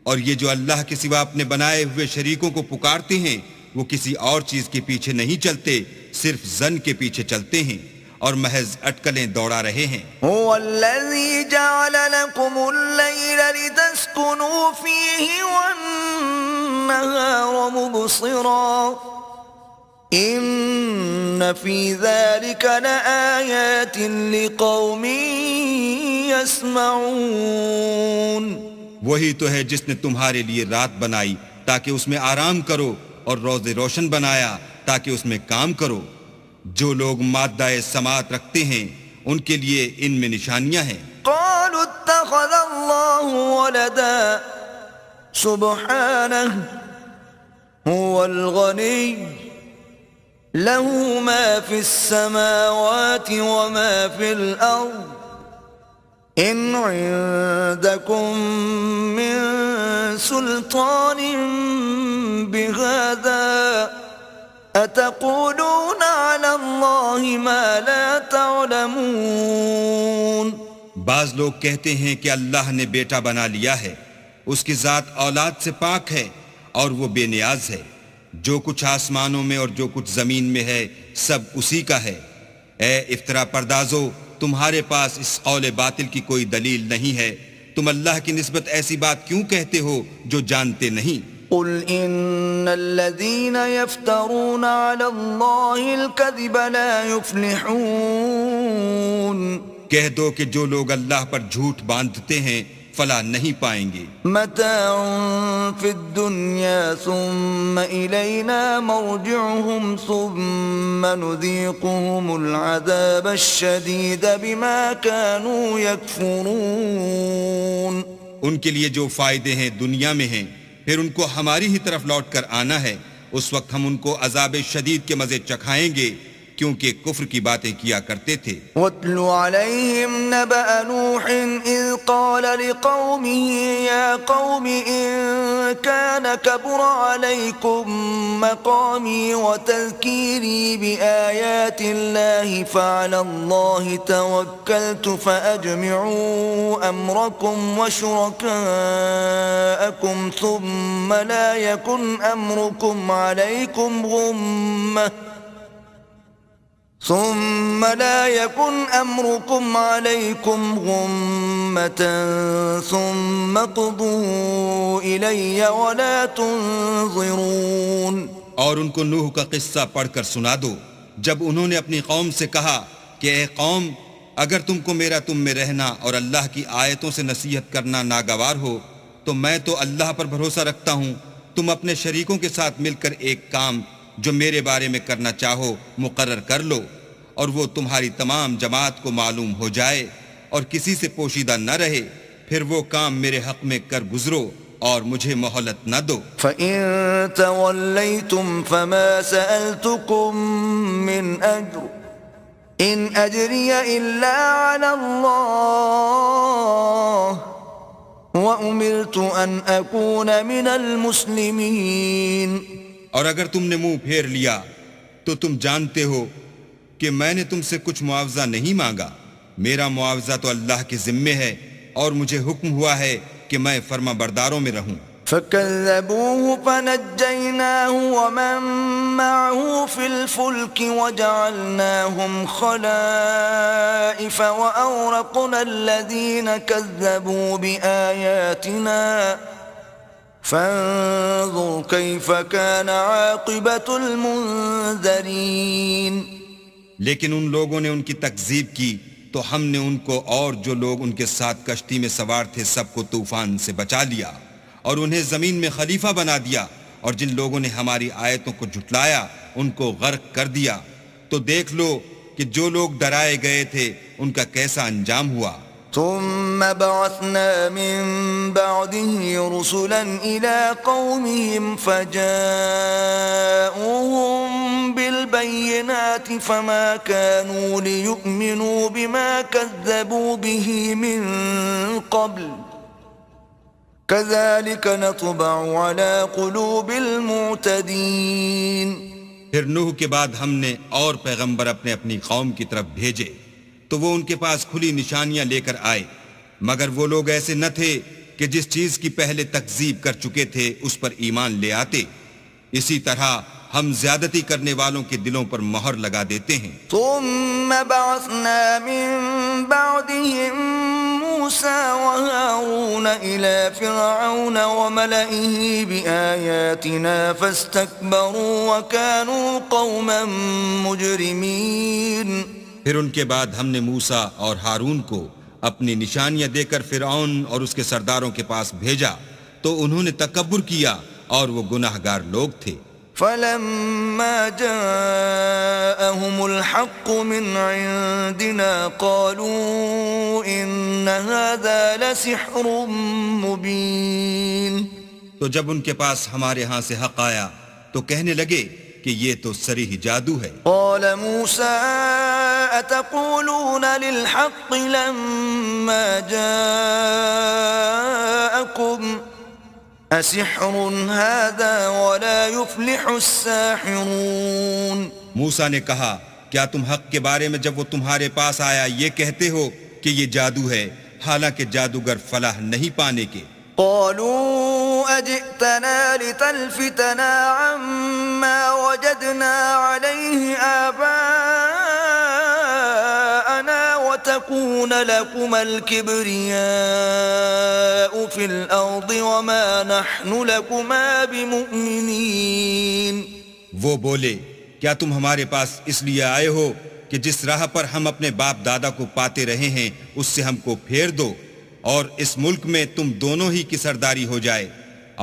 اور یہ جو اللہ کے سوا اپنے بنائے ہوئے شریکوں کو پکارتے ہیں وہ کسی اور چیز کے پیچھے نہیں چلتے، صرف ظن کے پیچھے چلتے ہیں اور محض اٹکلیں دوڑا رہے ہیں۔ هو الذي جعل لكم الليل لتسكنوا فيه والنهار مبصرا ان في ذلك لآيات لقوم يسمعون۔ وہی تو ہے جس نے تمہارے لیے رات بنائی تاکہ اس میں آرام کرو، اور روز روشن بنایا تاکہ اس میں کام کرو۔ جو لوگ مادہ سماعت رکھتے ہیں ان کے لیے ان میں نشانیاں ہیں۔ قالوا اتخذ الله ولدا سبحانه هو الغني له ما في السماوات وما في الأرض إن عندكم من سلطان بهذا أتقولون على الله ما لا تعلمون۔ بعض لوگ کہتے ہیں کہ اللہ نے بیٹا بنا لیا ہے، اس کی ذات اولاد سے پاک ہے اور وہ بے نیاز ہے، جو کچھ آسمانوں میں اور جو کچھ زمین میں ہے سب اسی کا ہے۔ اے افطرا پردازو، تمہارے پاس اس قول باطل کی کوئی دلیل نہیں ہے، تم اللہ کی نسبت ایسی بات کیوں کہتے ہو جو جانتے نہیں؟ قل ان الذين يفترون على الله الكذب لا يفلحون۔ کہہ دو کہ جو لوگ اللہ پر جھوٹ باندھتے ہیں فلاح نہیں پائیں گے۔ متاع في الدنيا ثم إلينا مرجعهم ثم نذيقهم العذاب الشديد بما كانوا يكفرون۔ ان کے لیے جو فائدے ہیں دنیا میں ہیں، پھر ان کو ہماری ہی طرف لوٹ کر آنا ہے، اس وقت ہم ان کو عذاب شدید کے مزے چکھائیں گے کیونکہ کفر کی باتیں کیا کرتے تھے۔ وَاتْلُ عَلَيْهِمْ نَبَأَ نُوحٍ إِذْ قَالَ لِقَوْمِهِ يَا قَوْمِ إِن كَانَ كَبُرَ عَلَيْكُمْ مَقَامِي وَتَذْكِيرِي بِآيَاتِ اللَّهِ فَعَلَى اللَّهِ تَوَكَّلْتُ فَأَجْمِعُوا أَمْرَكُمْ وَشُرَكَاءَكُمْ ثُمَّ لَا يَكُنْ أَمْرُكُمْ عَلَيْكُمْ غُمَّةً ثُمَّ قُضُوا إِلَيَّ وَلَا تُنظِرُونَ۔ اور ان کو نوح کا قصہ پڑھ کر سنا دو، جب انہوں نے اپنی قوم سے کہا کہ اے قوم، اگر تم کو میرا تم میں رہنا اور اللہ کی آیتوں سے نصیحت کرنا ناگوار ہو تو میں تو اللہ پر بھروسہ رکھتا ہوں، تم اپنے شریکوں کے ساتھ مل کر ایک کام جو میرے بارے میں کرنا چاہو مقرر کر لو، اور وہ تمہاری تمام جماعت کو معلوم ہو جائے اور کسی سے پوشیدہ نہ رہے، پھر وہ کام میرے حق میں کر گزرو اور مجھے مہلت نہ دو۔ فَإِن تَوَلَّيْتُمْ فَمَا سَأَلْتُكُم مِّنْ أَجْرٍ إِنْ أَجْرِيَ إِلَّا عَلَى اللَّهِ وَأُمِرْتُ أَنْ أَكُونَ مِنَ الْمُسْلِمِينَ۔ اور اگر تم نے منہ پھیر لیا تو تم جانتے ہو کہ میں نے تم سے کچھ معاوضہ نہیں مانگا، میرا معاوضہ تو اللہ کے ذمے ہے اور مجھے حکم ہوا ہے کہ میں فرما برداروں میں رہوں۔ فَكَذَّبُوهُ فَنَجَّيْنَاهُ وَمَن معه في الفلك وجعلناهم خلائف وأورقنا الذين كذبوا بآياتنا فانظر كيف كان عاقبة المنذرين. لیکن ان لوگوں نے ان کی تکذیب کی تو ہم نے ان کو اور جو لوگ ان کے ساتھ کشتی میں سوار تھے سب کو طوفان سے بچا لیا اور انہیں زمین میں خلیفہ بنا دیا، اور جن لوگوں نے ہماری آیتوں کو جھٹلایا ان کو غرق کر دیا. تو دیکھ لو کہ جو لوگ ڈرائے گئے تھے ان کا کیسا انجام ہوا. ثم بعثنا من بعده رسلا إلى قومهم فجاءوهم بالبينات فما كانوا ليؤمنوا بما كذبوا به من قبل كذلك نطبع على قلوب المعتدين. پھر نوح کے بعد ہم نے اور پیغمبر اپنے اپنی قوم کی طرف بھیجے تو وہ ان کے پاس کھلی نشانیاں لے کر آئے، مگر وہ لوگ ایسے نہ تھے کہ جس چیز کی پہلے تکذیب کر چکے تھے اس پر ایمان لے آتے. اسی طرح ہم زیادتی کرنے والوں کے دلوں پر مہر لگا دیتے ہیں. ثم بعثنا من بعدهم موسى وهارون إلى فرعون وملئه بآياتنا فاستكبروا وكانوا قوما مجرمين. پھر ان کے بعد ہم نے موسیٰ اور ہارون کو اپنی نشانیاں دے کر فرعون اور اس کے سرداروں کے پاس بھیجا تو انہوں نے تکبر کیا اور وہ گناہگار لوگ تھے. فلما جاءهم الحق من عندنا قالوا إن هذا لسحر مبين. تو جب ان کے پاس ہمارے ہاں سے حق آیا تو کہنے لگے کہ یہ تو صریح جادو ہے. قال موسى أتقولون للحق لما جاءكم أسحر هذا ولا يفلح الساحرون. موسیٰ نے کہا کیا تم حق کے بارے میں جب وہ تمہارے پاس آیا یہ کہتے ہو کہ یہ جادو ہے، حالانکہ جادوگر فلاح نہیں پانے کے. قالوا أجئتنا لتلفتنا عما وجدنا عليه آباءنا وتكون لكما الكبرياء في الأرض وما نحن لكما بمؤمنين. وہ بولے کیا تم ہمارے پاس اس لیے آئے ہو کہ جس راہ پر ہم اپنے باپ دادا کو پاتے رہے ہیں اس سے ہم کو پھیر دو اور اس ملک میں تم دونوں ہی کی سرداری ہو جائے،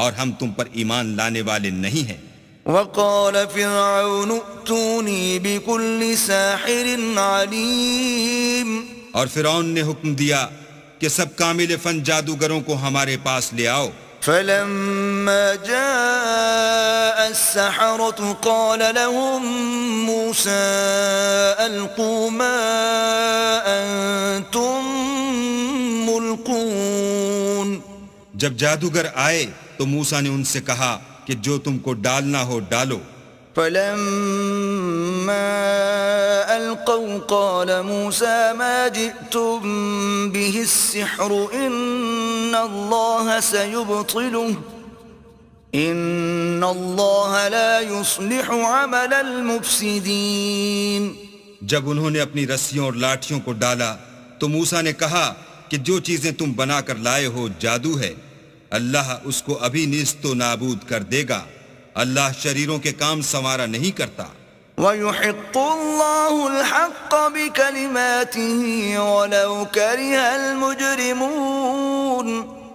اور ہم تم پر ایمان لانے والے نہیں ہیں. وقال فرعون ائتوني بكل ساحر عليم. اور فرعون نے حکم دیا کہ سب کامل فن جادوگروں کو ہمارے پاس لے آؤ. فلما جاء السحرة قال لهم موسى ألقوا ما أنتم ملقون. جب جادوگر آئے تو موسیٰ نے ان سے کہا کہ جو تم کو ڈالنا ہو ڈالو. فلما ألقوا قال موسى ما جئتم به السحر إن الله سيبطله إن الله لا يصلح عمل المفسدين. جب انہوں نے اپنی رسیوں اور لاٹھیوں کو ڈالا تو موسیٰ نے کہا کہ جو چیزیں تم بنا کر لائے ہو جادو ہے، اللہ اس کو ابھی نیست و نابود کر دے گا. اللہ شریروں کے کام سنوارا نہیں کرتا. وَيُحِقُّ اللَّهُ الْحَقَّ بِكَلِمَاتِهِ وَلَوْ كَرِهَ الْمُجْرِمُونَ.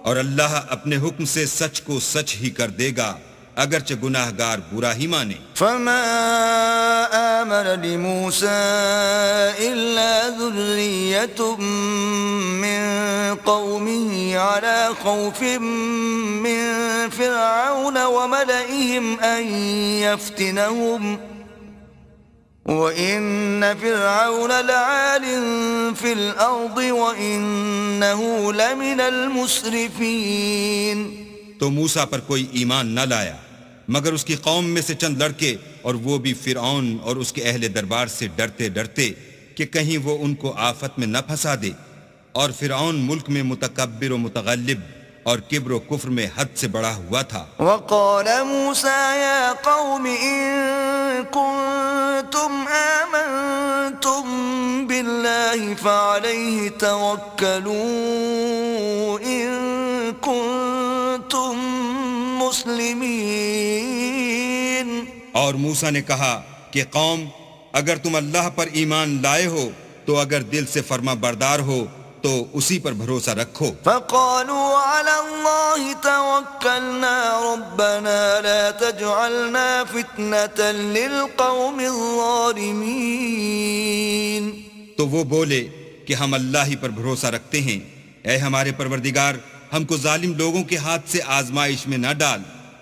اور اللہ اپنے حکم سے سچ کو سچ ہی کر دے گا اگرچہ گناہگار برا ہی مانے. فما آمن لموسى إلا ذرية من قومه على خوف من فرعون وملئهم أن يفتنهم وَإِنَّ فِرْعَوْنَ لَعَالٍ فِي الْأَرْضِ وَإِنَّهُ لَمِنَ الْمُسْرِفِينَ. تو موسیٰ پر کوئی ایمان نہ لایا مگر اس کی قوم میں سے چند لڑکے، اور وہ بھی فرعون اور اس کے اہل دربار سے ڈرتے ڈرتے کہ کہیں وہ ان کو آفت میں نہ پھنسا دے. اور فرعون ملک میں متکبر و متغلب اور کبر و کفر میں حد سے بڑا ہوا تھا. وقال موسى يا قوم إن فعليه توكلوا إن كنتم مسلمين. اور موسیٰ نے کہا کہ قوم اگر تم اللہ پر ایمان لائے ہو تو اگر دل سے فرما بردار ہو تو اسی پر بھروسہ رکھو. فقالوا على الله توكلنا ربنا لا تجعلنا فتنة للقوم الظالمين. تو وہ بولے کہ ہم اللہ ہی پر بھروسہ رکھتے ہیں، اے ہمارے پروردگار ہم کو ظالم لوگوں کے ہاتھ سے آزمائش میں نہ ڈال.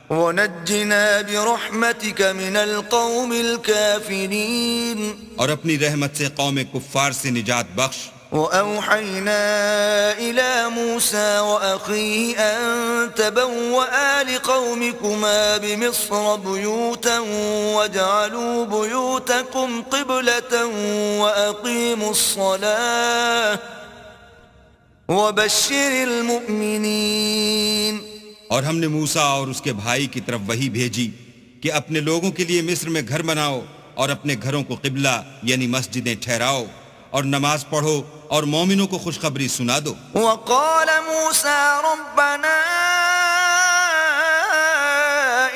وَنَجِّنَا بِرَحْمَتِكَ مِنَ الْقَوْمِ الْكَافِرِينَ. اور اپنی رحمت سے قوم کفار سے نجات بخش. وَأَوْحَيْنَا إِلَى مُوسَى وَأَخِيهِ أَن تَبَوَّآ لِقَوْمِكُمَا بِمِصْرَ بُيُوتًا وَاجْعَلُوا بُيُوتَكُمْ قِبْلَةً وَأَقِيمُوا الصَّلَاةَ وَبَشِّرِ الْمُؤْمِنِينَ. اور ہم نے موسیٰ اور اس کے بھائی کی طرف وحی بھیجی کہ اپنے لوگوں کے لیے مصر میں گھر بناؤ اور اپنے گھروں کو قبلہ یعنی مسجدیں ٹھہراؤ اور نماز پڑھو اور مومنوں کو خوشخبری سنا دو. وقال موسى ربنا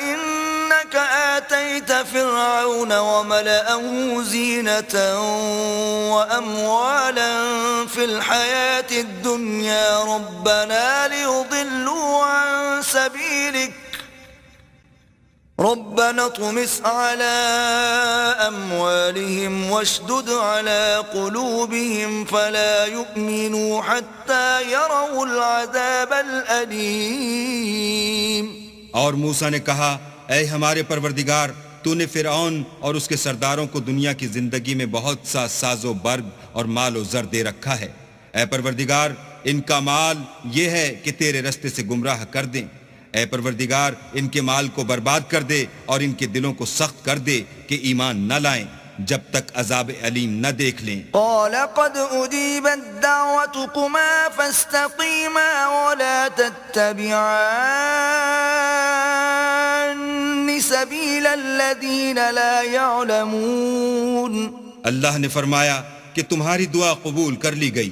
إنك آتيت فرعون وملأه زينة وأموالا في الحياة الدنيا ربنا ليضلوا عن سبيلك ربنا اطمس على أموالهم واشدد على قلوبهم فلا يؤمنوا حتى يروا العذاب الأليم. اور موسیٰ نے کہا اے ہمارے پروردگار تو نے فرعون اور اس کے سرداروں کو دنیا کی زندگی میں بہت سا ساز و برگ اور مال و زر دے رکھا ہے. اے پروردگار ان کا مال یہ ہے کہ تیرے رستے سے گمراہ کر دیں. اے پروردگار ان کے مال کو برباد کر دے اور ان کے دلوں کو سخت کر دے کہ ایمان نہ لائیں جب تک عذاب علیم نہ دیکھ لیں. قال قد أجيبت دعوتكما فاستقيما ولا تتبعان سبيل الذين لا يعلمون. اللہ نے فرمایا کہ تمہاری دعا قبول کر لی گئی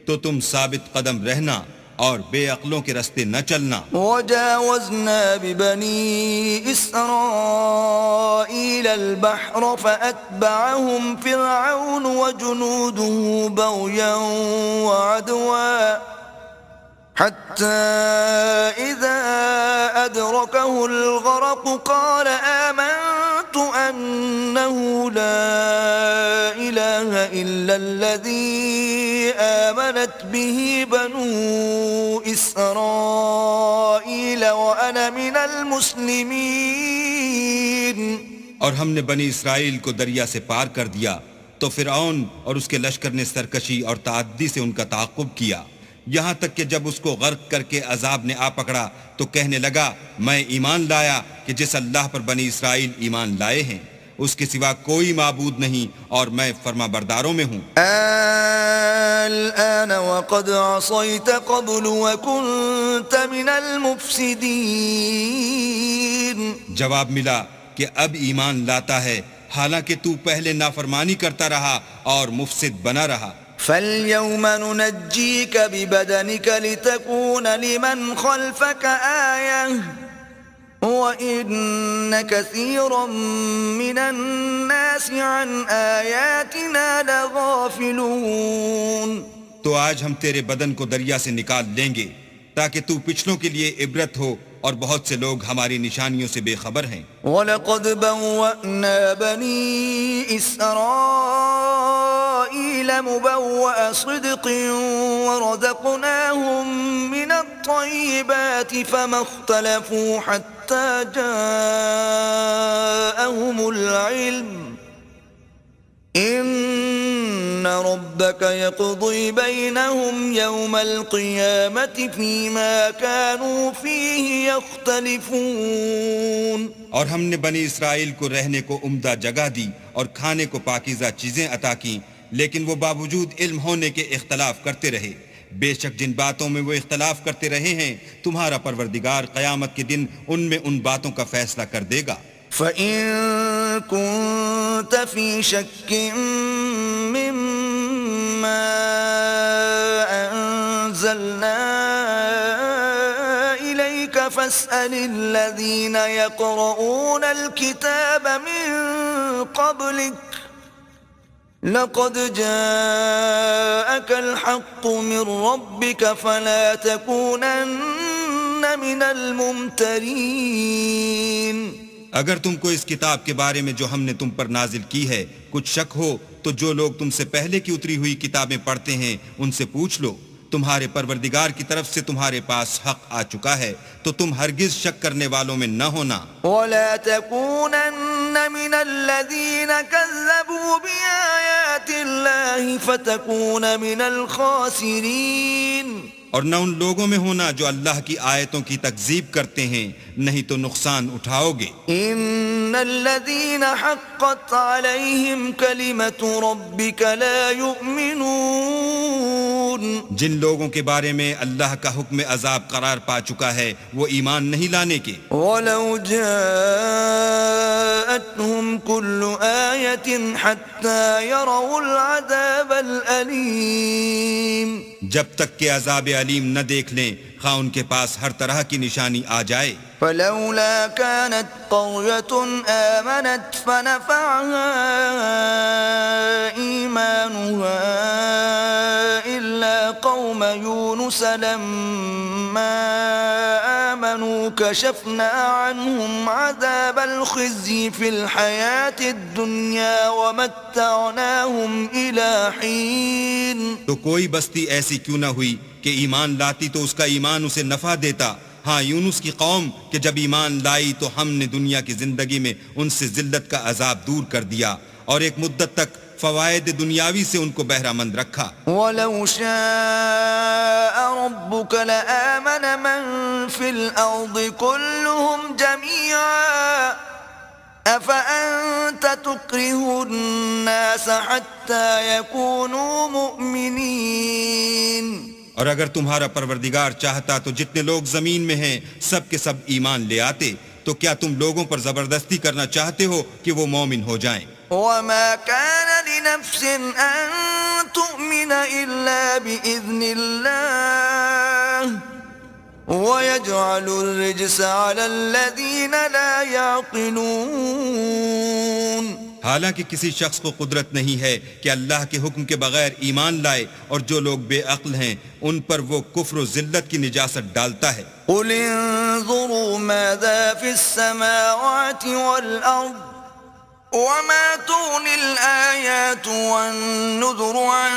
تو تم ثابت قدم رہنا اور بے عقلوں کے رستے نہ چلنا. وجاوزنا ببني إسرائيل البحر فأتبعهم فرعون وجنوده بغيا وعدوا حتى إذا أدركه الغرق قال آمنت أنه لا إله إلا الذي آمنت به بنو إسرائيل وأنا من المسلمين. اور ہم نے بنی اسرائیل کو دریا سے پار کر دیا تو فرعون اور اس کے لشکر نے سرکشی اور تعدی سے ان کا تعاقب کیا یہاں تک کہ جب اس کو غرق کر کے عذاب نے آ پکڑا تو کہنے لگا میں ایمان لایا کہ جس اللہ پر بنی اسرائیل ایمان لائے ہیں اس کے سوا کوئی معبود نہیں اور میں فرما برداروں میں ہوں. الآن وقد عصيت قبل وكنت من المفسدين. جواب ملا کہ اب ایمان لاتا ہے حالانکہ تو پہلے نافرمانی کرتا رہا اور مفسد بنا رہا. فَالْيَوْمَ نُنَجِّيكَ بِبَدَنِكَ لِتَكُونَ لِمَنْ خَلْفَكَ آيَةً وَإِنَّ كَثِيرًا مِنَ النَّاسِ عَنْ آيَاتِنَا لَغَافِلُونَ. تو آج ہم تیرے بدن کو دریا سے نکال لیں گے تاکہ تو پچھلوں کے لیے عبرت ہو اور بہت سے لوگ ہماری نشانیوں سے بے خبر ہیں. وَلَقَدْ بَوَّأْنَا بَنِي إِسْرَائِيلَ مُبَوَّأَ صِدْقٍ وَرَزَقْنَاهُمْ مِنَ الطَّيِّبَاتِ فَمَا اخْتَلَفُوا حَتَّى جَاءَهُمُ الْعِلْمُ إِنَّ رَبَّكَ يَقْضِي بَيْنَهُمْ يَوْمَ الْقِيَامَةِ فِيمَا كَانُوا فِيهِ يَخْتَلِفُونَ. اور ہم نے بنی اسرائیل کو رہنے کو عمدہ جگہ دی اور کھانے کو پاکیزہ چیزیں عطا کیں لیکن وہ باوجود علم ہونے کے اختلاف کرتے رہے. بے شک جن باتوں میں وہ اختلاف کرتے رہے ہیں تمہارا پروردگار قیامت کے دن ان میں ان باتوں کا فیصلہ کر دے گا. فَإِن كُنتَ فِي شَكٍّ مِّمَّا أنزلنا إليك فاسأل الذين يقرؤون الكتاب من قبلك لقد جاءك الحق من ربك فلا تكونن من الممترين. اگر تم کو اس کتاب کے بارے میں جو ہم نے تم پر نازل کی ہے کچھ شک ہو تو جو لوگ تم سے پہلے کی اتری ہوئی کتابیں پڑھتے ہیں ان سے پوچھ لو. تمہارے پروردگار کی طرف سے تمہارے پاس حق آ چکا ہے تو تم ہرگز شک کرنے والوں میں نہ ہونا. ولا تكونن من الذين كذبوا بآيات الله فتكون من الخاسرين. اور نہ ان لوگوں میں ہونا جو اللہ کی آیتوں کی تکذیب کرتے ہیں نہیں تو نقصان اٹھاؤ گے. ان الذين حقت عليهم كلمة ربك لا يؤمنون. جن لوگوں کے بارے میں اللہ کا حکم عذاب قرار پا چکا ہے وہ ایمان نہیں لانے کے. ولو جاءتهم كل آية حتى يروا العذاب الأليم. جب تک کہ عذاب علیم نہ دیکھ لیں خواہ ان کے پاس ہر طرح کی نشانی آ جائے. فلولا كانت قرية آمنت فنفعها إيمانها إلا قوم يونس لما آمنوا كشفنا عنهم عذاب الخزي في الحياة الدنيا ومتعناهم إلى حين. تو کوئی بستی ایسی کیوں نہ ہوئی کہ ایمان لاتی تو اس کا ایمان اسے نفع دیتا. ہاں یونس کی قوم کہ جب ایمان لائی تو ہم نے دنیا کی زندگی میں ان سے ذلت کا عذاب دور کر دیا اور ایک مدت تک فوائد دنیاوی سے ان کو بہرہ مند رکھا. وَلَوْ شَاءَ رَبُّكَ لَآمَنَ مَن فِي الْأَرْضِ كُلُّهُمْ جَمِيعًا أَفَأَنْتَ تُكْرِهُ النَّاسَ حَتَّى يَكُونُوا مُؤْمِنِينَ. اور اگر تمہارا پروردگار چاہتا تو جتنے لوگ زمین میں ہیں سب کے سب ایمان لے آتے. تو کیا تم لوگوں پر زبردستی کرنا چاہتے ہو کہ وہ مومن ہو جائیں؟ وَمَا كَانَ لِنَفْسٍ أَن تُؤْمِنَ إِلَّا بِإِذْنِ اللَّهِ وَيَجْعَلُ الرِّجْسَ عَلَى الَّذِينَ لَا يَعْقِلُونَ. حالانکہ کسی شخص کو قدرت نہیں ہے کہ اللہ کے حکم کے بغیر ایمان لائے اور جو لوگ بے عقل ہیں ان پر وہ کفر و ذلت کی نجاست ڈالتا ہے. قُلِ انظُرُوا مَاذَا فِي السَّمَاوَاتِ وَالْأَرْضِ وَمَا تُغْنِي الْآيَاتُ وَالنُّذُرُ عَن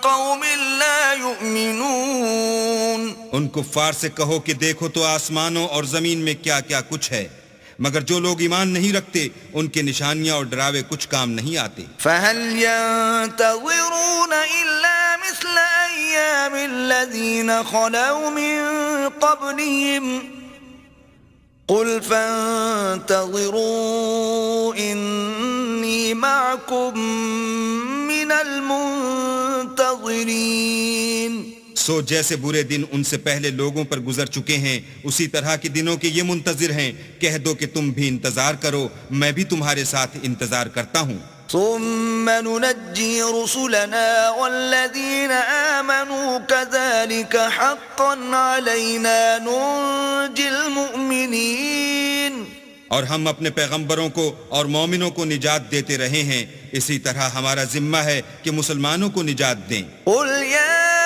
قَوْمٍ لَا يُؤْمِنُونَ. ان کفار سے کہو کہ دیکھو تو آسمانوں اور زمین میں کیا کیا کچھ ہے مگر جو لوگ ایمان نہیں رکھتے ان کے نشانیاں اور ڈراوے کچھ کام نہیں آتے. فَهَلْ يَنْتَظِرُونَ إِلَّا مِثْلَ أَيَّامِ الَّذِينَ خَلَوْا مِن قَبْلِهِمْ قُلْ فَانْتَظِرُوا إِنِّي مَعَكُمْ مِنَ الْمُنْتَظِرِينَ. سو جیسے برے دن ان سے پہلے لوگوں پر گزر چکے ہیں اسی طرح کے دنوں کے یہ منتظر ہیں. کہہ دو کہ تم بھی انتظار کرو میں بھی تمہارے ساتھ انتظار کرتا ہوں. ثم ننجي رسلنا والذين آمنوا كذلك حقا علينا ننجي المؤمنين. اور ہم اپنے پیغمبروں کو اور مومنوں کو نجات دیتے رہے ہیں اسی طرح ہمارا ذمہ ہے کہ مسلمانوں کو نجات دیں. قل يا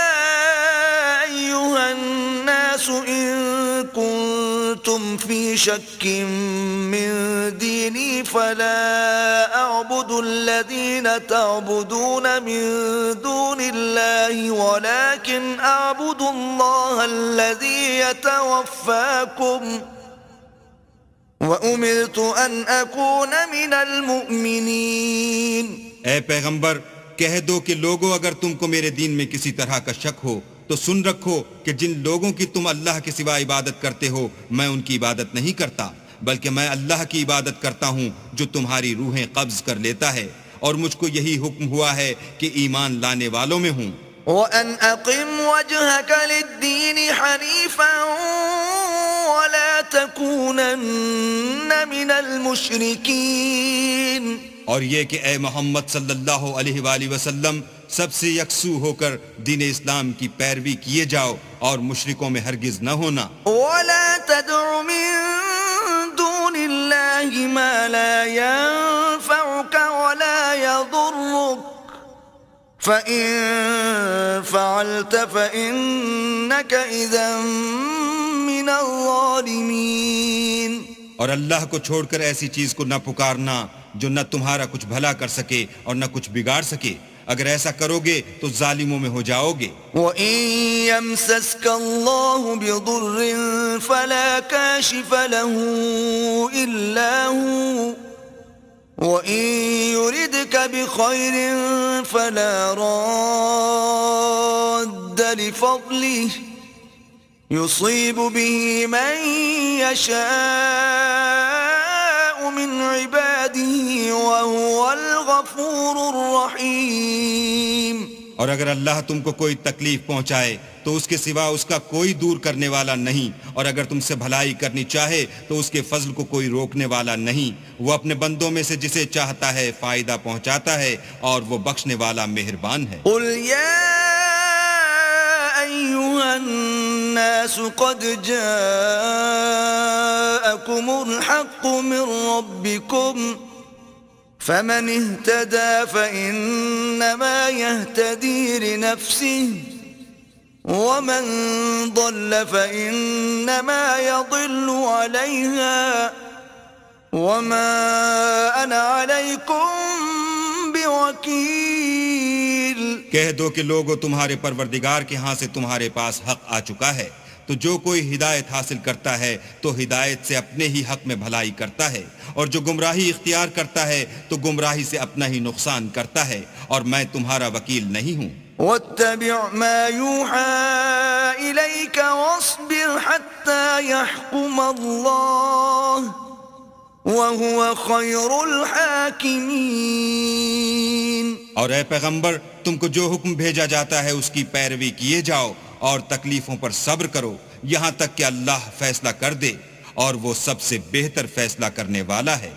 أيها الناس إن كنتم في شك من ديني فلا أعبد الذين تعبدون من دون الله ولكن أعبد الله الذي يتوفاكم وَأُمِرْتُ أَنْ أَكُونَ مِنَ الْمُؤْمِنِينَ. اے پیغمبر کہہ دو کہ لوگو اگر تم کو میرے دین میں کسی طرح کا شک ہو تو سن رکھو کہ جن لوگوں کی تم اللہ کے سوا عبادت کرتے ہو میں ان کی عبادت نہیں کرتا بلکہ میں اللہ کی عبادت کرتا ہوں جو تمہاری روحیں قبض کر لیتا ہے اور مجھ کو یہی حکم ہوا ہے کہ ایمان لانے والوں میں ہوں. وَأَنْ أَقِمْ وَجْهَكَ لِلدِّينِ حَنِيفًا وَلَا تَكُونَنَّ مِنَ الْمُشْرِكِينَ. اور یہ کہ اے محمد صلی اللہ علیہ وآلہ وسلم سب سے یکسو ہو کر دین اسلام کی پیروی کیے جاؤ اور مشرکوں میں ہرگز نہ ہونا. ولا تدع من دون الله ما لا ينفعك ولا يضرك فإن فعلت فإنك إذا من الظالمين. اور اللہ کو چھوڑ کر ایسی چیز کو نہ پکارنا جو نہ تمہارا کچھ بھلا کر سکے اور نہ کچھ بگاڑ سکے. اگر ایسا کرو گے تو ظالموں میں ہو جاؤ گے. وَإِن يَمْسَسْكَ اللَّهُ بِضُرٍّ فَلَا كَاشِفَ لَهُ إِلَّا هُوَ وَإِن يُرِدْكَ بِخَيْرٍ فَلَا رَادَّ لِفَضْلِهِ يُصِيبُ بِهِ مَن يَشَاءُ من عباده وهو الغفور الرحیم. اور اگر اللہ تم کو کوئی تکلیف پہنچائے تو اس کے سوا اس کا کوئی دور کرنے والا نہیں، اور اگر تم سے بھلائی کرنی چاہے تو اس کے فضل کو کوئی روکنے والا نہیں. وہ اپنے بندوں میں سے جسے چاہتا ہے فائدہ پہنچاتا ہے اور وہ بخشنے والا مہربان ہے. قل یا ایھا الناس قد جاءکم الحق من ربکم فمن اهتدى فإنما يهتدي لنفسه ومن ضل فإنما يضل عليها وما أنا عليكم بوكيل. کہہ دو کہ لوگو تمہارے پروردگار کے ہاں سے تمہارے پاس حق آ چکا ہے، تو جو کوئی ہدایت حاصل کرتا ہے تو ہدایت سے اپنے ہی حق میں بھلائی کرتا ہے، اور جو گمراہی اختیار کرتا ہے تو گمراہی سے اپنا ہی نقصان کرتا ہے، اور میں تمہارا وکیل نہیں ہوں. واتبع ما يوحى إليك واصبر حتى يحكم الله وهو خير الحاكمين. اور اے پیغمبر، تم کو جو حکم بھیجا جاتا ہے اس کی پیروی کیے جاؤ اور تکلیفوں پر صبر کرو یہاں تک کہ اللہ فیصلہ کر دے، اور وہ سب سے بہتر فیصلہ کرنے والا ہے.